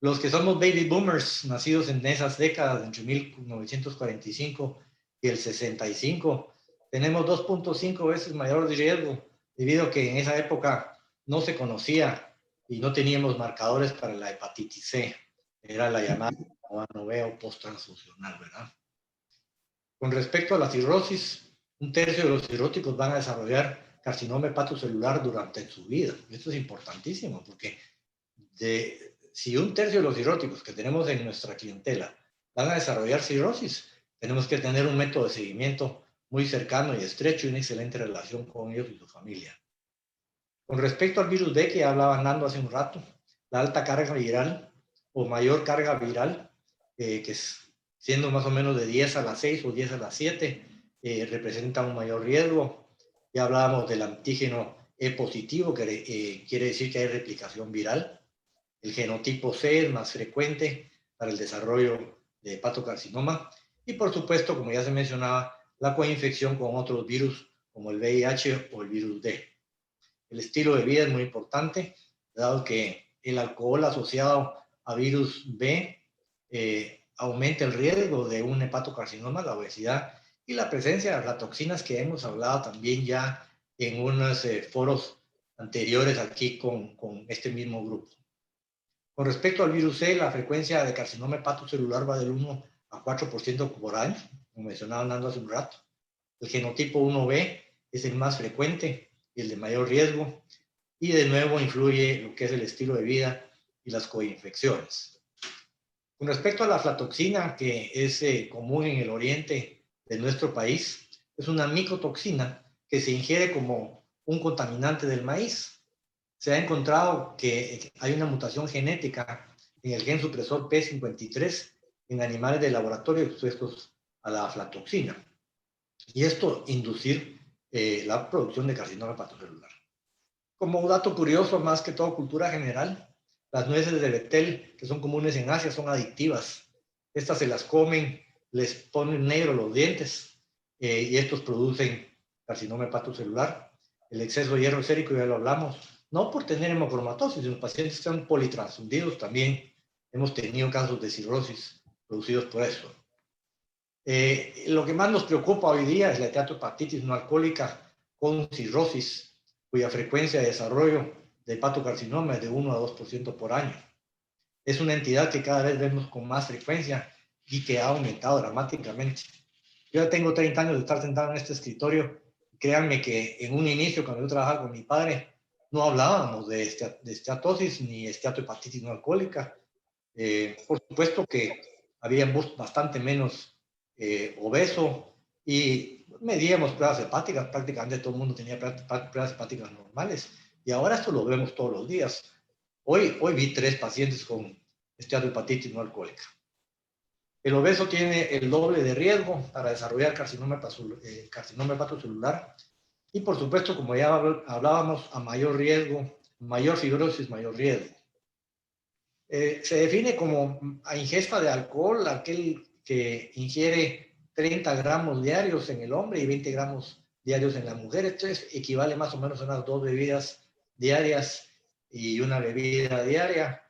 Los que somos baby boomers, nacidos en esas décadas, entre 1945 y el 65, tenemos 2.5 veces mayor riesgo, debido a que en esa época no se conocía y no teníamos marcadores para la hepatitis C. Era la llamada noveno post-transfusional, ¿verdad? Con respecto a la cirrosis, un tercio de los cirróticos van a desarrollar carcinoma hepatocelular durante su vida. Esto es importantísimo porque si un tercio de los cirróticos que tenemos en nuestra clientela van a desarrollar cirrosis, tenemos que tener un método de seguimiento muy cercano y estrecho y una excelente relación con ellos y su familia. Con respecto al virus B que hablaba Nando hace un rato, la alta carga viral o mayor carga viral, que es siendo más o menos de 10 a la 6 o 10 a la 7, representa un mayor riesgo. Ya hablábamos del antígeno E positivo, que quiere decir que hay replicación viral. El genotipo C es más frecuente para el desarrollo de hepatocarcinoma. Y por supuesto, como ya se mencionaba, la coinfección con otros virus como el VIH o el virus D. El estilo de vida es muy importante, dado que el alcohol asociado a virus B aumenta el riesgo de un hepatocarcinoma, la obesidad y la presencia de las toxinas que hemos hablado también ya en unos foros anteriores aquí con este mismo grupo. Con respecto al virus C, la frecuencia de carcinoma hepatocelular va del 1 a 4% por año, como mencionaba Nando hace un rato. El genotipo 1B es el más frecuente y el de mayor riesgo, y de nuevo influye lo que es el estilo de vida y las coinfecciones. Con respecto a la aflatoxina, que es común en el oriente de nuestro país, es una micotoxina que se ingiere como un contaminante del maíz. Se ha encontrado que hay una mutación genética en el gen supresor P53 en animales de laboratorio expuestos a la aflatoxina. Y esto inducir la producción de carcinoma hepatocelular. Como un dato curioso, más que todo cultura general, las nueces de betel, que son comunes en Asia, son adictivas. Estas se las comen, les ponen negro los dientes y estos producen carcinoma hepatocelular. El exceso de hierro sérico, ya lo hablamos, no por tener hemocromatosis, sino pacientes que están politransfundidos también. Hemos tenido casos de cirrosis producidos por eso. Lo que más nos preocupa hoy día es la esteatohepatitis no alcohólica con cirrosis, cuya frecuencia de desarrollo de hepatocarcinoma es de 1 a 2% por año. Es una entidad que cada vez vemos con más frecuencia y que ha aumentado dramáticamente. Yo ya tengo 30 años de estar sentado en este escritorio. Créanme que en un inicio, cuando yo trabajaba con mi padre, no hablábamos de esteatosis ni esteatohepatitis no alcohólica. Por supuesto que había bastante menos obeso y medíamos pruebas hepáticas, prácticamente todo el mundo tenía pruebas hepáticas normales y ahora esto lo vemos todos los días. Hoy vi 3 pacientes con esteatohepatitis no alcohólica. El obeso tiene el doble de riesgo para desarrollar carcinoma hepatocelular y por supuesto, como ya hablábamos, a mayor riesgo, mayor fibrosis, mayor riesgo. Se define como a ingesta de alcohol aquel que ingiere 30 gramos diarios en el hombre y 20 gramos diarios en la mujer. Esto equivale más o menos a unas 2 bebidas diarias y una bebida diaria.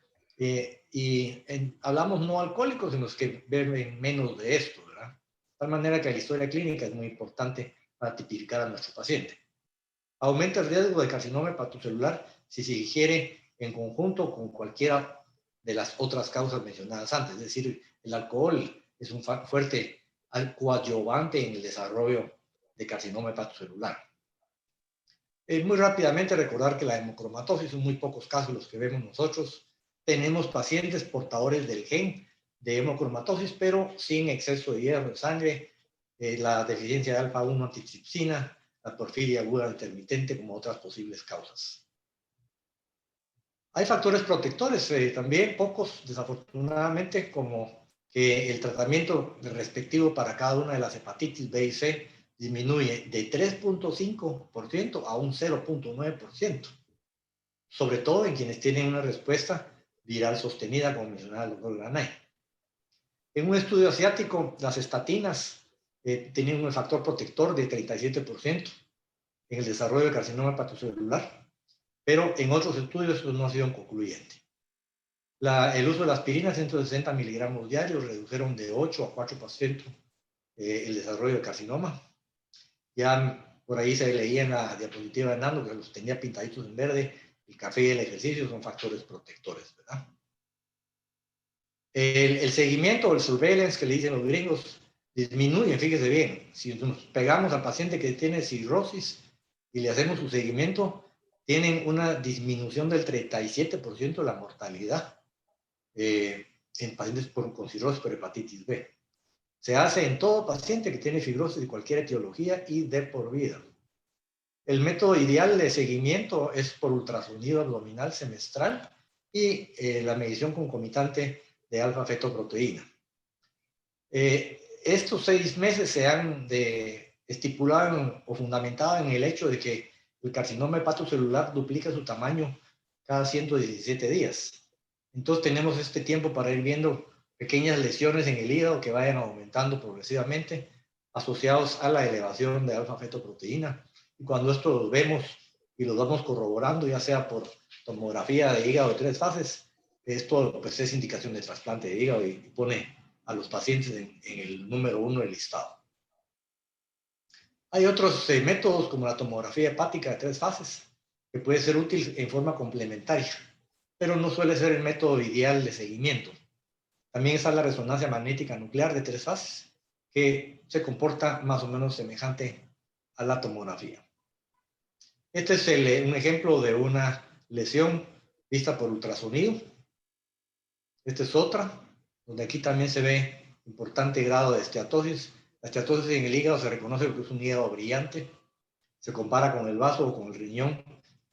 Hablamos no alcohólicos en los que beben menos de esto, ¿verdad? De tal manera que la historia clínica es muy importante para tipificar a nuestro paciente. Aumenta el riesgo de carcinoma hepatocelular si se ingiere en conjunto con cualquiera de las otras causas mencionadas antes. Es decir, el alcohol es un fuerte coadyuvante en el desarrollo de carcinoma hepatocelular. Muy rápidamente recordar que la hemocromatosis son muy pocos casos los que vemos nosotros. Tenemos pacientes portadores del gen de hemocromatosis, pero sin exceso de hierro en sangre, la deficiencia de alfa-1 antitripsina, la porfiria aguda intermitente como otras posibles causas. Hay factores protectores, también pocos, desafortunadamente, como que el tratamiento respectivo para cada una de las hepatitis B y C disminuye de 3.5% a un 0.9%, sobre todo en quienes tienen una respuesta viral sostenida, como mencionaba el doctor Granay. En un estudio asiático, las estatinas tenían un factor protector de 37% en el desarrollo de carcinoma hepatocelular, pero en otros estudios eso no ha sido concluyente. El uso de la aspirina, 160 miligramos diarios, redujeron de 8 a 4% el desarrollo de carcinoma. Ya por ahí se leía en la diapositiva de Nando que los tenía pintaditos en verde. El café y el ejercicio son factores protectores, ¿verdad? El seguimiento o el surveillance que le dicen los gringos disminuye, fíjese bien. Si nos pegamos al paciente que tiene cirrosis y le hacemos su seguimiento, tienen una disminución del 37% de la mortalidad en pacientes con cirrosis por hepatitis B. Se hace en todo paciente que tiene fibrosis de cualquier etiología y de por vida. El método ideal de seguimiento es por ultrasonido abdominal semestral y la medición concomitante de alfa-fetoproteína. Estos 6 meses se han estipulado o fundamentado en el hecho de que el carcinoma hepatocelular duplica su tamaño cada 117 días. Entonces tenemos este tiempo para ir viendo pequeñas lesiones en el hígado que vayan aumentando progresivamente asociados a la elevación de alfa-fetoproteína. Y cuando esto lo vemos y lo vamos corroborando, ya sea por tomografía de hígado de 3 fases, esto pues, es indicación de trasplante de hígado y pone a los pacientes en el número 1 del listado. Hay otros métodos como la tomografía hepática de 3 fases, que puede ser útil en forma complementaria, pero no suele ser el método ideal de seguimiento. También está la resonancia magnética nuclear de 3 fases, que se comporta más o menos semejante a la tomografía. Este es un ejemplo de una lesión vista por ultrasonido. Esta es otra, donde aquí también se ve importante grado de esteatosis. La esteatosis en el hígado se reconoce porque es un hígado brillante. Se compara con el vaso o con el riñón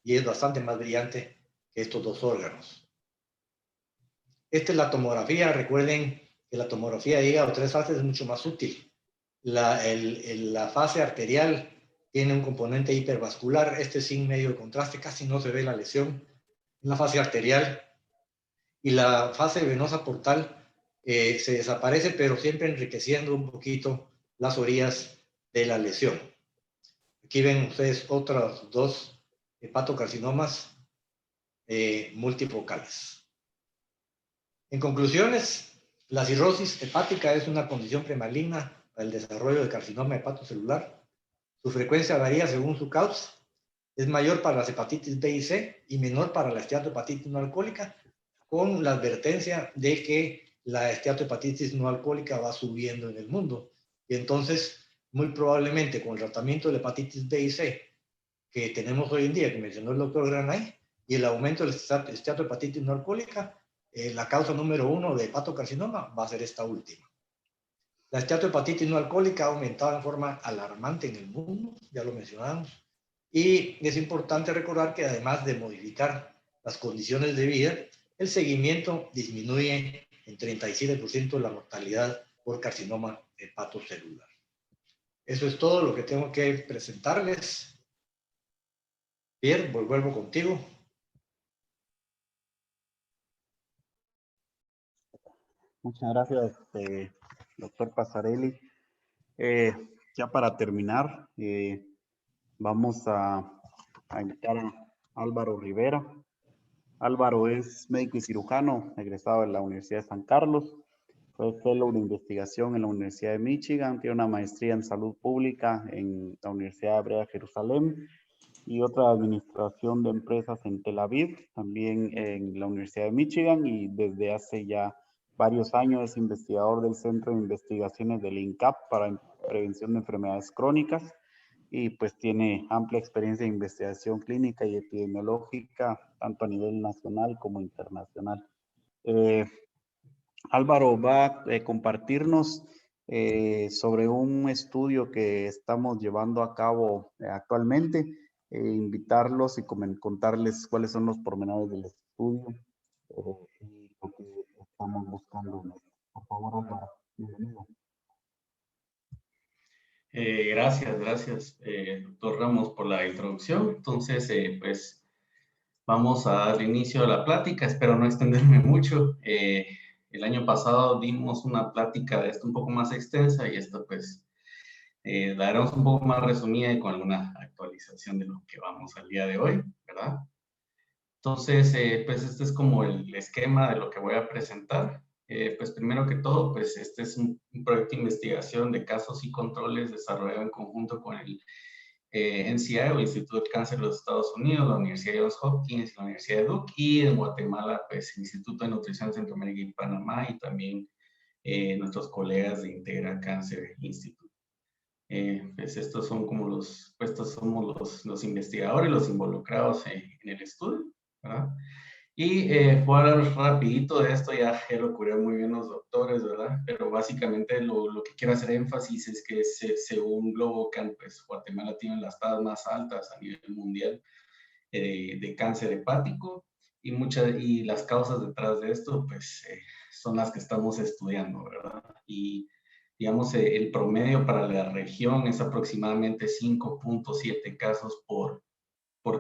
y es bastante más brillante que estos dos órganos. Esta es la tomografía. Recuerden que la tomografía de hígado 3 fases es mucho más útil. La fase arterial tiene un componente hipervascular. Este sin medio de contraste, casi no se ve la lesión en la fase arterial. Y la fase venosa portal se desaparece, pero siempre enriqueciendo un poquito las orillas de la lesión. Aquí ven ustedes otros 2 hepatocarcinomas multifocales. En conclusiones, la cirrosis hepática es una condición premaligna para el desarrollo de carcinoma hepatocelular. Su frecuencia varía según su causa. Es mayor para las hepatitis B y C y menor para la esteatohepatitis no alcohólica, con la advertencia de que la esteatohepatitis no alcohólica va subiendo en el mundo. Y entonces, muy probablemente con el tratamiento de la hepatitis B y C que tenemos hoy en día, que mencionó el doctor Granay, y el aumento de la esteatohepatitis no alcohólica, la causa número 1 de hepatocarcinoma va a ser esta última. La esteatohepatitis no alcohólica ha aumentado en forma alarmante en el mundo, ya lo mencionamos, y es importante recordar que además de modificar las condiciones de vida, el seguimiento disminuye en 37% la mortalidad por carcinoma hepatocelular. Eso es todo lo que tengo que presentarles. Pierre, vuelvo contigo. Muchas gracias, doctor Passarelli. Ya para terminar, vamos a invitar a Álvaro Rivera. Álvaro es médico y cirujano, egresado de la Universidad de San Carlos. Fue fellow de investigación en la Universidad de Michigan. Tiene una maestría en salud pública en la Universidad Hebrea de Jerusalén y otra administración de empresas en Tel Aviv, también en la Universidad de Michigan, y desde hace ya varios años es investigador del Centro de Investigaciones del INCAP para prevención de enfermedades crónicas y pues tiene amplia experiencia en investigación clínica y epidemiológica, tanto a nivel nacional como internacional. Álvaro va a compartirnos sobre un estudio que estamos llevando a cabo actualmente, invitarlos y contarles cuáles son los pormenores del estudio y lo que estamos buscando en esto. Por favor, Álvaro, bienvenido. Gracias, doctor Ramos, por la introducción. Entonces, pues vamos a dar inicio a la plática. Espero no extenderme mucho. El año pasado dimos una plática de esto un poco más extensa y esta, pues, la haremos un poco más resumida y con alguna actualización de lo que vamos al día de hoy, ¿verdad? Entonces, pues este es como el esquema de lo que voy a presentar. Pues primero que todo, pues este es un proyecto de investigación de casos y controles desarrollado en conjunto con el NCI o Instituto de Cáncer de los Estados Unidos, la Universidad de Johns Hopkins, la Universidad de Duke y en Guatemala, pues el Instituto de Nutrición Centroamérica y Panamá y también nuestros colegas de Integra Cancer Institute. Pues estos son como estos somos los investigadores, los involucrados en el estudio, ¿verdad? Y voy a hablar rapidito de esto, ya lo cubrieron muy bien los doctores, ¿verdad? Pero básicamente lo que quiero hacer énfasis es que según GloboCan, pues Guatemala tiene las tasas más altas a nivel mundial de cáncer hepático y las causas detrás de esto, pues son las que estamos estudiando, ¿verdad? Y digamos, el promedio para la región es aproximadamente 5.7 casos por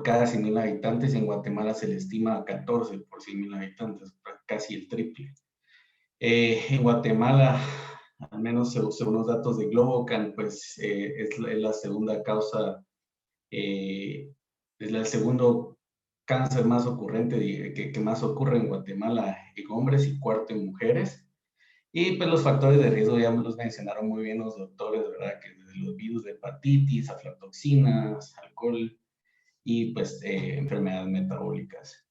cada 100,000 habitantes. En Guatemala se le estima a 14 por 100,000 habitantes, casi el triple. En Guatemala, al menos según los datos de GloboCan, pues es la segunda causa, es el segundo cáncer más ocurrente que más ocurre en Guatemala en hombres y cuarto en mujeres. Y pues los factores de riesgo ya me los mencionaron muy bien los doctores, ¿verdad? Que desde los virus de hepatitis, aflatoxinas, alcohol y pues enfermedades metabólicas.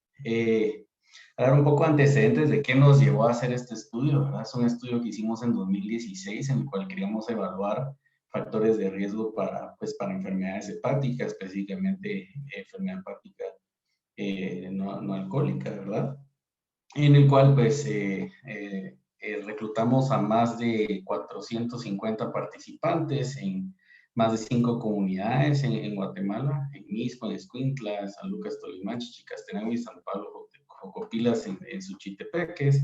A dar un poco antecedentes de qué nos llevó a hacer este estudio, ¿verdad? Es un estudio que hicimos en 2016 en el cual queríamos evaluar factores de riesgo para enfermedades hepáticas, específicamente enfermedad hepática no alcohólica, ¿verdad? En el cual pues reclutamos a más de 450 participantes en más de 5 comunidades en Guatemala, en Misco, en Escuintla, San Lucas, Tolimachi, Chicastenango y San Pablo, Jocopilas, en Suchitepeques.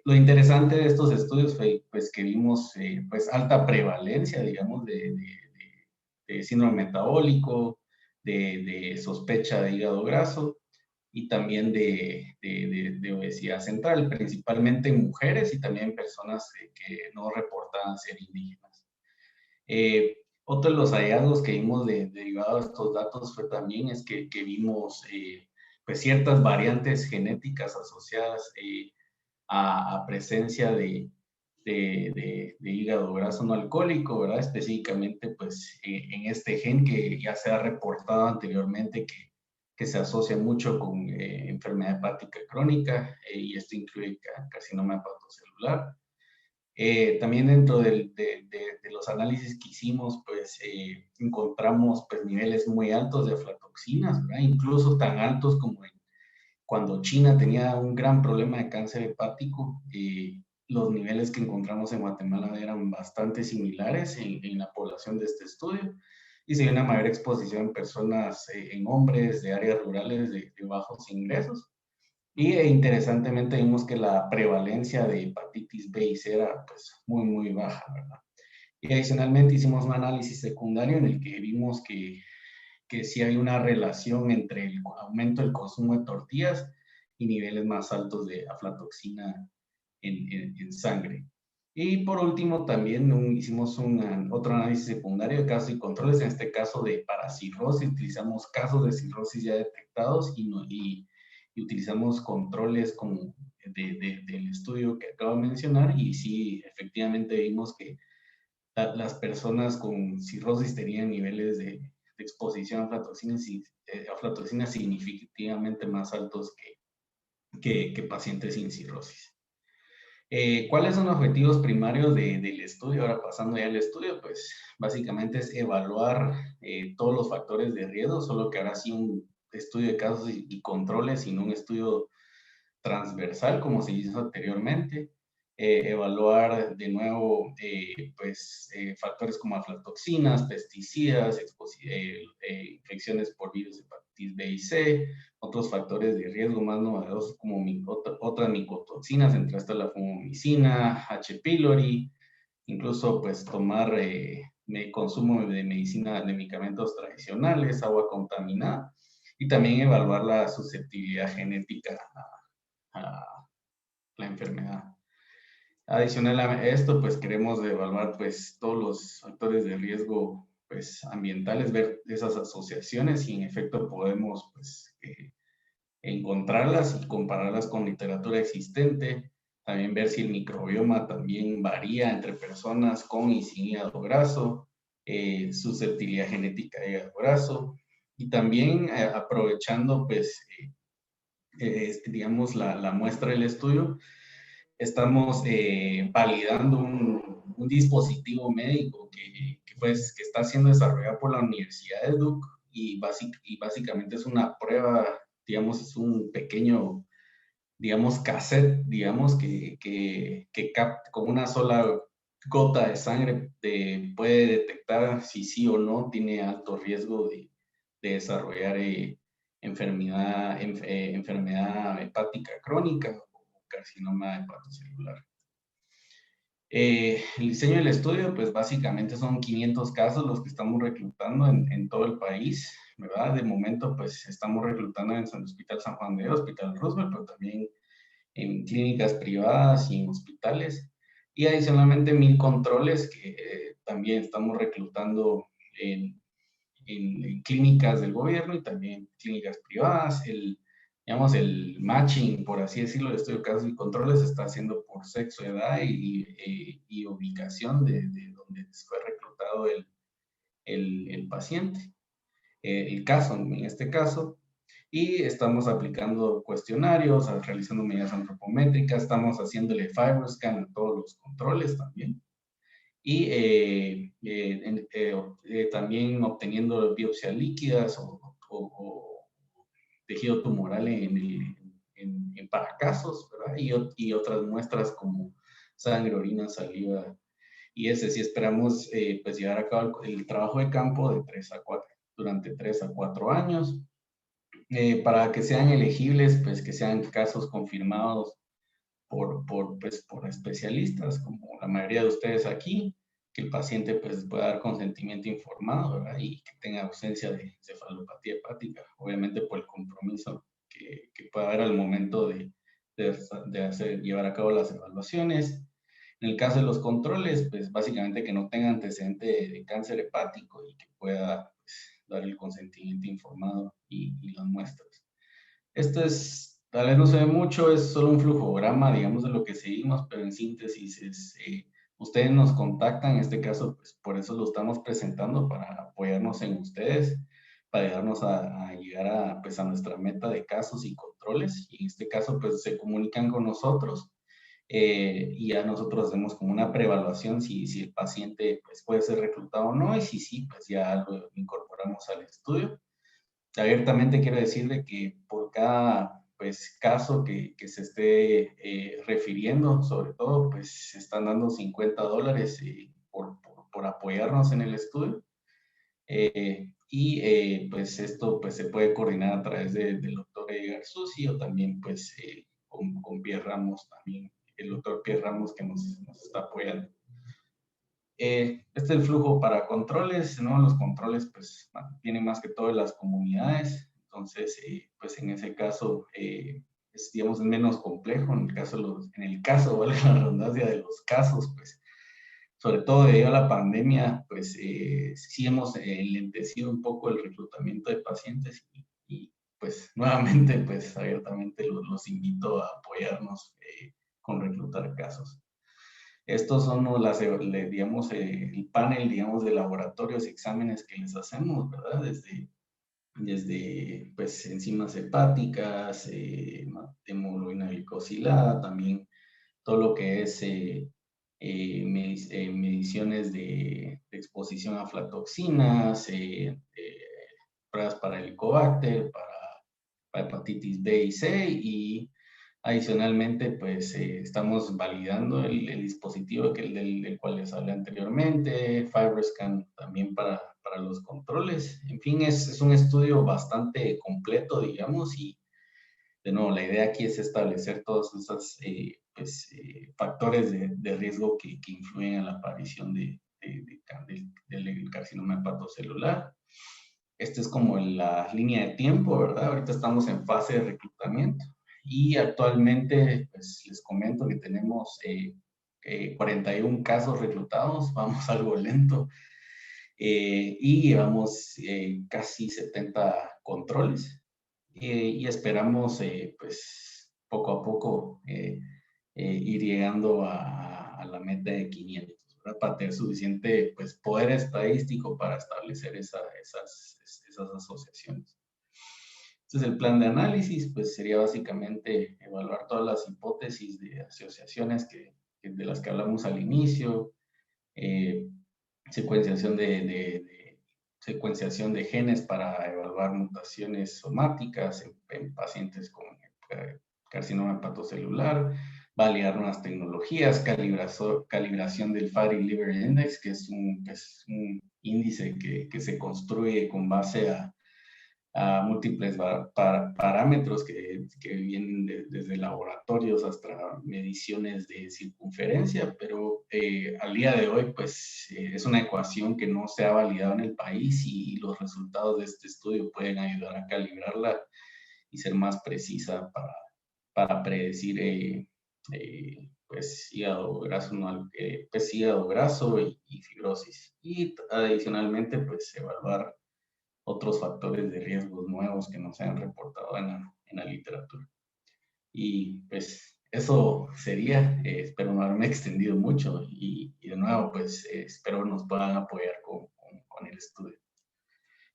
Lo interesante de estos estudios fue pues, que vimos pues, alta prevalencia, digamos, de síndrome metabólico, de sospecha de hígado graso, y también de obesidad central, principalmente en mujeres y también en personas que no reportaban ser indígenas. Otro de los hallazgos que vimos derivado de estos datos fue también es que vimos pues ciertas variantes genéticas asociadas a presencia de hígado graso no alcohólico, ¿verdad? Específicamente pues en este gen que ya se ha reportado anteriormente que se asocia mucho con enfermedad hepática crónica y esto incluye carcinoma hepatocelular. También dentro de los análisis que hicimos, pues encontramos pues, niveles muy altos de aflatoxinas, ¿verdad? Incluso tan altos como cuando China tenía un gran problema de cáncer hepático. Los niveles que encontramos en Guatemala eran bastante similares en la población de este estudio y se dio una mayor exposición en personas, en hombres de áreas rurales de bajos ingresos. Y interesantemente vimos que la prevalencia de hepatitis B y C era pues muy baja, ¿verdad? Y adicionalmente hicimos un análisis secundario en el que vimos que sí hay una relación entre el aumento del consumo de tortillas y niveles más altos de aflatoxina en sangre. Y por último, también hicimos otro análisis secundario de casos y controles, en este caso de paracirrosis. Utilizamos casos de cirrosis ya detectados y utilizamos controles como del estudio que acabo de mencionar. Y sí, efectivamente vimos que las personas con cirrosis tenían niveles de exposición a aflatoxinas significativamente más altos que pacientes sin cirrosis. ¿Cuáles son los objetivos primarios del estudio? Ahora pasando ya al estudio, pues básicamente es evaluar todos los factores de riesgo, solo que ahora sí un estudio de casos y controles, sino un estudio transversal como se hizo anteriormente. Evaluar de nuevo factores como aflatoxinas, pesticidas, infecciones por virus hepatitis B y C, otros factores de riesgo más novedosos como otras micotoxinas, entre estas la fumamicina, H. pylori, incluso pues tomar consumo de medicina, de medicamentos tradicionales, agua contaminada, y también evaluar la susceptibilidad genética a la enfermedad. Adicional a esto, pues queremos evaluar pues todos los factores de riesgo pues ambientales, ver esas asociaciones y en efecto podemos pues encontrarlas y compararlas con literatura existente. También ver si el microbioma también varía entre personas con y sin hígado graso, susceptibilidad genética de hígado graso, y también aprovechando pues digamos la muestra del estudio, estamos validando un dispositivo médico que está siendo desarrollado por la Universidad de Duke y básicamente es una prueba, digamos, es un pequeño, digamos, cassette, digamos, que con una sola gota de sangre puede detectar si sí o no tiene alto riesgo de desarrollar enfermedad hepática crónica o carcinoma hepatocelular. El diseño del estudio, pues básicamente son 500 casos los que estamos reclutando en todo el país, ¿verdad? De momento, pues estamos reclutando en el Hospital San Juan de Dios, Hospital Roosevelt, pero también en clínicas privadas y en hospitales. Y adicionalmente 1000 controles que también estamos reclutando en clínicas del gobierno y también clínicas privadas. Digamos, el matching, por así decirlo, de estudio de casos y controles se está haciendo por sexo, edad y ubicación de donde fue reclutado el paciente, el caso en este caso. Y estamos aplicando cuestionarios, realizando medidas antropométricas, estamos haciéndole FibroScan a todos los controles también. Y también obteniendo biopsias líquidas o tejido tumoral para casos, ¿verdad? Y otras muestras como sangre, orina, saliva. Y ese sí esperamos pues llevar a cabo el trabajo de campo durante 3 a 4 años. Para que sean elegibles, pues que sean casos confirmados por especialistas, como la mayoría de ustedes aquí, que el paciente pues pueda dar consentimiento informado, ¿verdad? Y que tenga ausencia de encefalopatía hepática, obviamente por el compromiso que pueda haber al momento de llevar a cabo las evaluaciones. En el caso de los controles, pues básicamente que no tenga antecedente de cáncer hepático y que pueda pues, dar el consentimiento informado y las muestras. Esto es, tal vez no se ve mucho, es solo un flujograma, digamos, de lo que seguimos, pero en síntesis ustedes nos contactan, en este caso, pues por eso lo estamos presentando, para apoyarnos en ustedes, para ayudarnos a llegar pues, a nuestra meta de casos y controles, y en este caso, pues se comunican con nosotros, y ya nosotros hacemos como una preevaluación si el paciente pues, puede ser reclutado o no, y si sí, pues ya lo incorporamos al estudio. Abiertamente quiero decirle que por cada pues, caso que se esté refiriendo, sobre todo, pues se están dando $50 por apoyarnos en el estudio. Pues esto pues, se puede coordinar a través del doctor Edgar Susi o también pues, con Pierre Ramos, también el doctor Pierre Ramos que nos está apoyando. Este es el flujo para controles, ¿no? Los controles pues tienen más que todo las comunidades, entonces pues en ese caso es digamos menos complejo. En el caso, vale la redundancia, de los casos, pues sobre todo debido a la pandemia, pues sí hemos enlentecido un poco el reclutamiento de pacientes y pues nuevamente pues abiertamente los invito a apoyarnos con reclutar casos. Estos son digamos, el panel, digamos, de laboratorios y exámenes que les hacemos, ¿verdad? Desde pues, enzimas hepáticas, hemoglobina glicosilada, también todo lo que es mediciones de exposición a aflatoxinas, pruebas para Helicobacter, para hepatitis B y C, y Adicionalmente, pues estamos validando el dispositivo del cual les hablé anteriormente, FibroScan también para los controles. En fin, es un estudio bastante completo, digamos, y de nuevo, la idea aquí es establecer todos esos factores de riesgo que influyen en la aparición del carcinoma hepatocelular. Esta es como la línea de tiempo, ¿verdad? Ahorita estamos en fase de reclutamiento y actualmente, pues les comento que tenemos 41 casos reclutados, vamos algo lento, y llevamos casi 70 controles. Y esperamos, pues, poco a poco ir llegando a la meta de 500, ¿verdad? Para tener suficiente, pues, poder estadístico para establecer esas asociaciones. Entonces, el plan de análisis, pues, sería básicamente evaluar todas las hipótesis de asociaciones de las que hablamos al inicio, secuenciación secuenciación de genes para evaluar mutaciones somáticas en pacientes con carcinoma hepatocelular, validar nuevas tecnologías, calibración del Fatty Liver Index, que es un índice que se construye con base a múltiples parámetros que vienen desde laboratorios hasta mediciones de circunferencia, pero al día de hoy, pues, es una ecuación que no se ha validado en el país y los resultados de este estudio pueden ayudar a calibrarla y ser más precisa para predecir pues, hígado graso y fibrosis. Y adicionalmente, pues, evaluar otros factores de riesgos nuevos que no se han reportado en la literatura. Y pues eso sería, espero no haberme extendido mucho y de nuevo pues espero nos puedan apoyar con el estudio.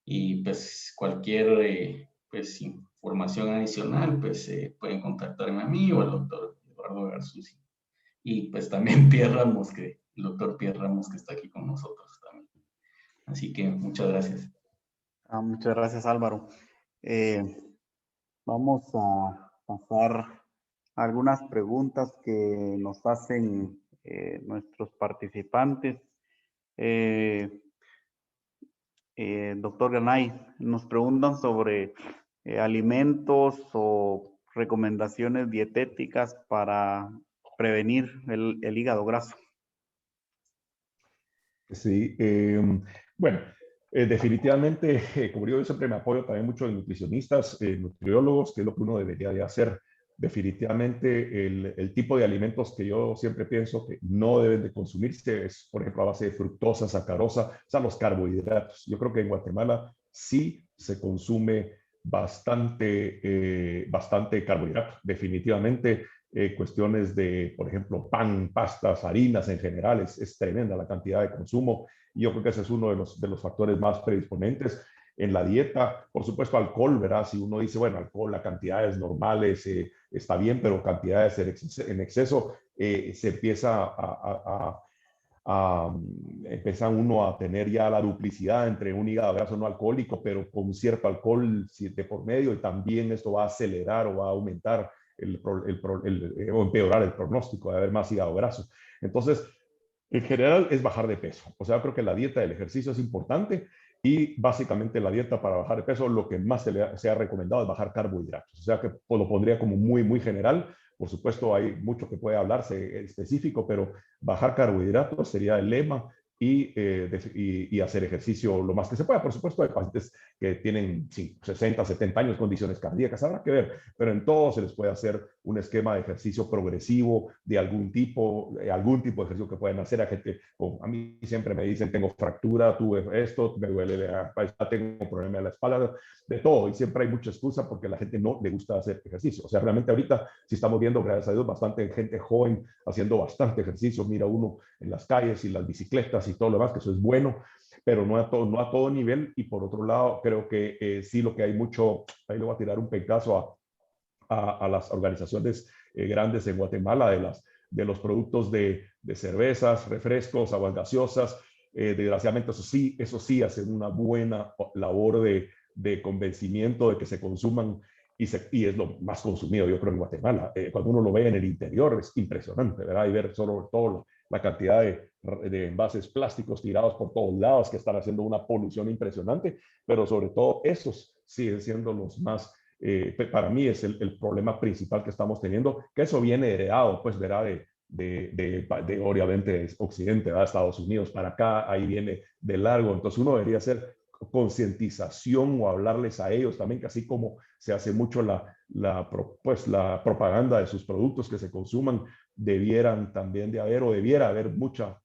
Y pues cualquier pues información adicional pues pueden contactarme a mí o al doctor Eduardo Garzuzzi. Y pues también el doctor Pierre Ramos que está aquí con nosotros también. Así que muchas gracias. Muchas gracias, Álvaro. Vamos a pasar a algunas preguntas que nos hacen nuestros participantes. Doctor Ganay, nos preguntan sobre alimentos o recomendaciones dietéticas para prevenir el hígado graso. Sí, bueno, definitivamente, como yo siempre me apoyo también mucho en nutricionistas, nutriólogos, que es lo que uno debería de hacer. Definitivamente el tipo de alimentos que yo siempre pienso que no deben de consumirse es, por ejemplo, a base de fructosa, sacarosa, o sea, los carbohidratos. Yo creo que en Guatemala sí se consume bastante carbohidrato. Definitivamente cuestiones de, por ejemplo, pan, pastas, harinas en general, es tremenda la cantidad de consumo. Y yo creo que ese es uno de los factores más predisponentes. En la dieta, por supuesto, alcohol, ¿verdad? Si uno dice, bueno, alcohol, a cantidades normales está bien, pero cantidades en exceso se empieza empieza uno a tener ya la duplicidad entre un hígado graso no alcohólico, pero con cierto alcohol de por medio, y también esto va a acelerar o va a aumentar o empeorar el pronóstico de haber más hígado graso. Entonces, en general es bajar de peso. O sea, creo que la dieta del ejercicio es importante y básicamente la dieta para bajar de peso lo que más se ha recomendado es bajar carbohidratos. O sea, que pues, lo pondría como muy, muy general. Por supuesto, hay mucho que puede hablarse específico, pero bajar carbohidratos sería el lema y hacer ejercicio lo más que se pueda. Por supuesto, hay pacientes que tienen 60, 70 años, condiciones cardíacas, habrá que ver, pero en todo se les puede hacer un esquema de ejercicio progresivo de algún tipo de ejercicio que pueden hacer. A gente, a mí siempre me dicen, tengo fractura, tuve esto, me duele tengo problema de la espalda, de todo, y siempre hay mucha excusa porque a la gente no le gusta hacer ejercicio. O sea, realmente ahorita sí estamos viendo, gracias a Dios, bastante gente joven haciendo bastante ejercicio. Mira uno en las calles y las bicicletas y todo lo demás, que eso es bueno, pero no a todo nivel. Y por otro lado, creo que sí lo que hay mucho, ahí le voy a tirar un pedazo a las organizaciones grandes en Guatemala de los productos de cervezas, refrescos, aguas gaseosas. Desgraciadamente eso sí hacen una buena labor de convencimiento de que se consuman y es lo más consumido, yo creo, en Guatemala. Cuando uno lo ve en el interior es impresionante, ¿verdad? Y ver solo todo la cantidad de envases plásticos tirados por todos lados que están haciendo una polución impresionante, pero sobre todo esos siguen siendo los más, para mí es el problema principal que estamos teniendo, que eso viene heredado, pues, ¿verdad? Obviamente Occidente, ¿verdad? Estados Unidos para acá, ahí viene de largo, entonces uno debería hacer concientización o hablarles a ellos también, que así como se hace mucho la propaganda de sus productos que se consuman, debieran también de haber, o debiera haber mucha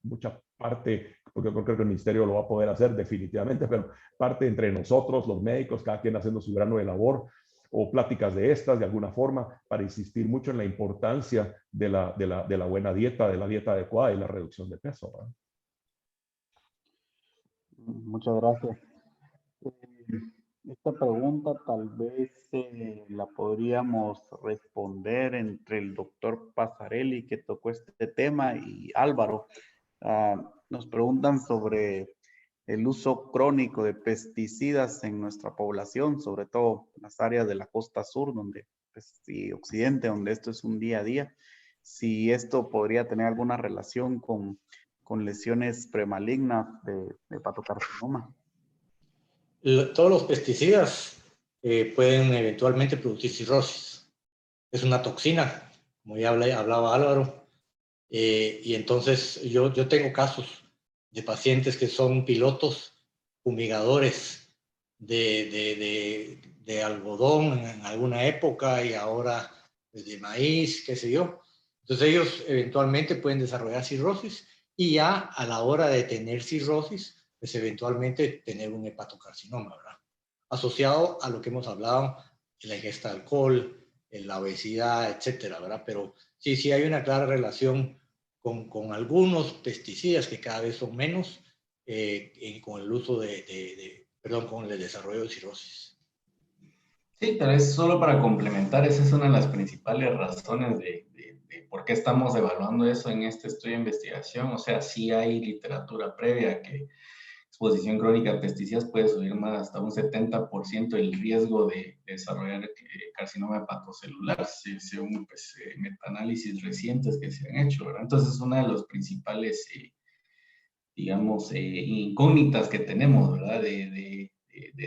parte, porque yo creo que el ministerio lo va a poder hacer definitivamente, pero parte entre nosotros, los médicos, cada quien haciendo su grano de labor, o pláticas de estas de alguna forma, para insistir mucho en la importancia de la buena dieta, de la dieta adecuada y la reducción de peso, ¿verdad? Muchas gracias. Esta pregunta tal vez la podríamos responder entre el doctor Pasarelli, que tocó este tema, y Álvaro. Nos preguntan sobre el uso crónico de pesticidas en nuestra población, sobre todo en las áreas de la costa sur, donde, pues, y occidente, donde esto es un día a día. Si esto podría tener alguna relación con lesiones premalignas de hepatocarcinoma. Todos los pesticidas pueden eventualmente producir cirrosis. Es una toxina, como ya hablaba Álvaro. Y entonces yo tengo casos de pacientes que son pilotos fumigadores de algodón en alguna época y ahora de maíz, qué sé yo. Entonces ellos eventualmente pueden desarrollar cirrosis y ya a la hora de tener cirrosis, pues eventualmente tener un hepatocarcinoma, ¿verdad? Asociado a lo que hemos hablado, la ingesta de alcohol, la obesidad, etcétera, ¿verdad? Pero sí hay una clara relación con algunos pesticidas que cada vez son menos con el uso con el desarrollo de cirrosis. Sí, pero es solo para complementar, esa es una de las principales razones de por qué estamos evaluando eso en este estudio de investigación. O sea, sí hay literatura previa que exposición crónica a pesticidas puede subir más hasta un 70% el riesgo de desarrollar carcinoma hepatocelular, según pues, metaanálisis recientes que se han hecho, ¿verdad? Entonces es una de los principales, digamos, incógnitas que tenemos, ¿verdad? De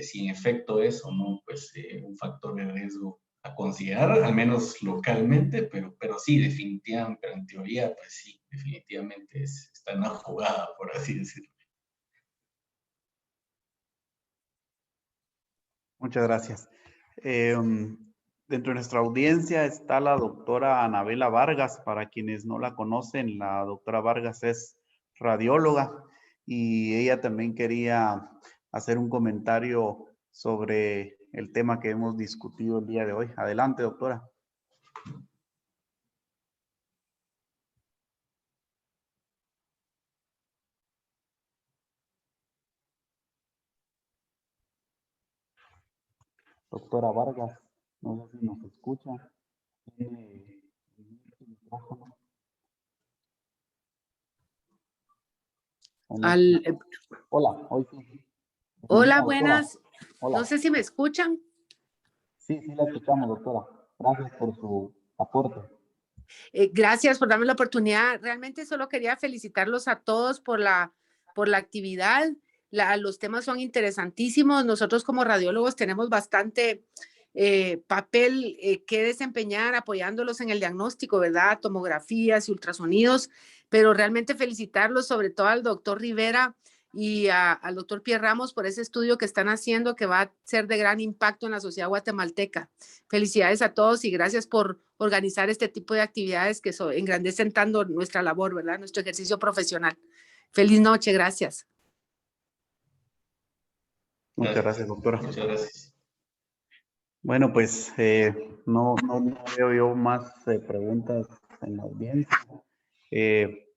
si en efecto es o no, pues, un factor de riesgo a considerar, al menos localmente, pero sí, definitivamente, pero en teoría, pues sí, definitivamente está en la jugada, por así decirlo. Muchas gracias. Dentro de nuestra audiencia está la doctora Anabela Vargas. Para quienes no la conocen, la doctora Vargas es radióloga y ella también quería hacer un comentario sobre el tema que hemos discutido el día de hoy. Adelante, doctora. Doctora Vargas, no sé si nos escucha. Tiene el micrófono. Hola, hoy sí. Hola, buenas. Hola. No sé si me escuchan. Sí, la escuchamos, doctora. Gracias por su aporte. Gracias por darme la oportunidad. Realmente solo quería felicitarlos a todos por la actividad. Los temas son interesantísimos. Nosotros como radiólogos tenemos bastante papel que desempeñar apoyándolos en el diagnóstico, ¿verdad? Tomografías y ultrasonidos, pero realmente felicitarlos, sobre todo al doctor Rivera y al doctor Pierre Ramos por ese estudio que están haciendo que va a ser de gran impacto en la sociedad guatemalteca. Felicidades a todos y gracias por organizar este tipo de actividades que engrandecen tanto nuestra labor, ¿verdad? Nuestro ejercicio profesional. Feliz noche, gracias. Muchas gracias, doctora. Muchas gracias. Bueno, pues no veo yo más preguntas en la audiencia.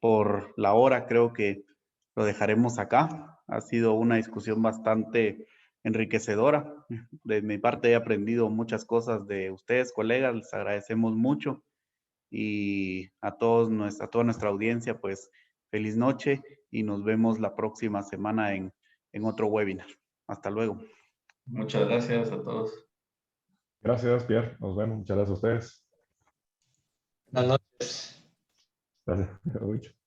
Por la hora creo que lo dejaremos acá. Ha sido una discusión bastante enriquecedora. De mi parte he aprendido muchas cosas de ustedes, colegas. Les agradecemos mucho. Y a toda nuestra audiencia, pues feliz noche y nos vemos la próxima semana en otro webinar. Hasta luego. Muchas gracias a todos. Gracias, Pierre. Nos vemos. Muchas gracias a ustedes. Buenas noches. Gracias.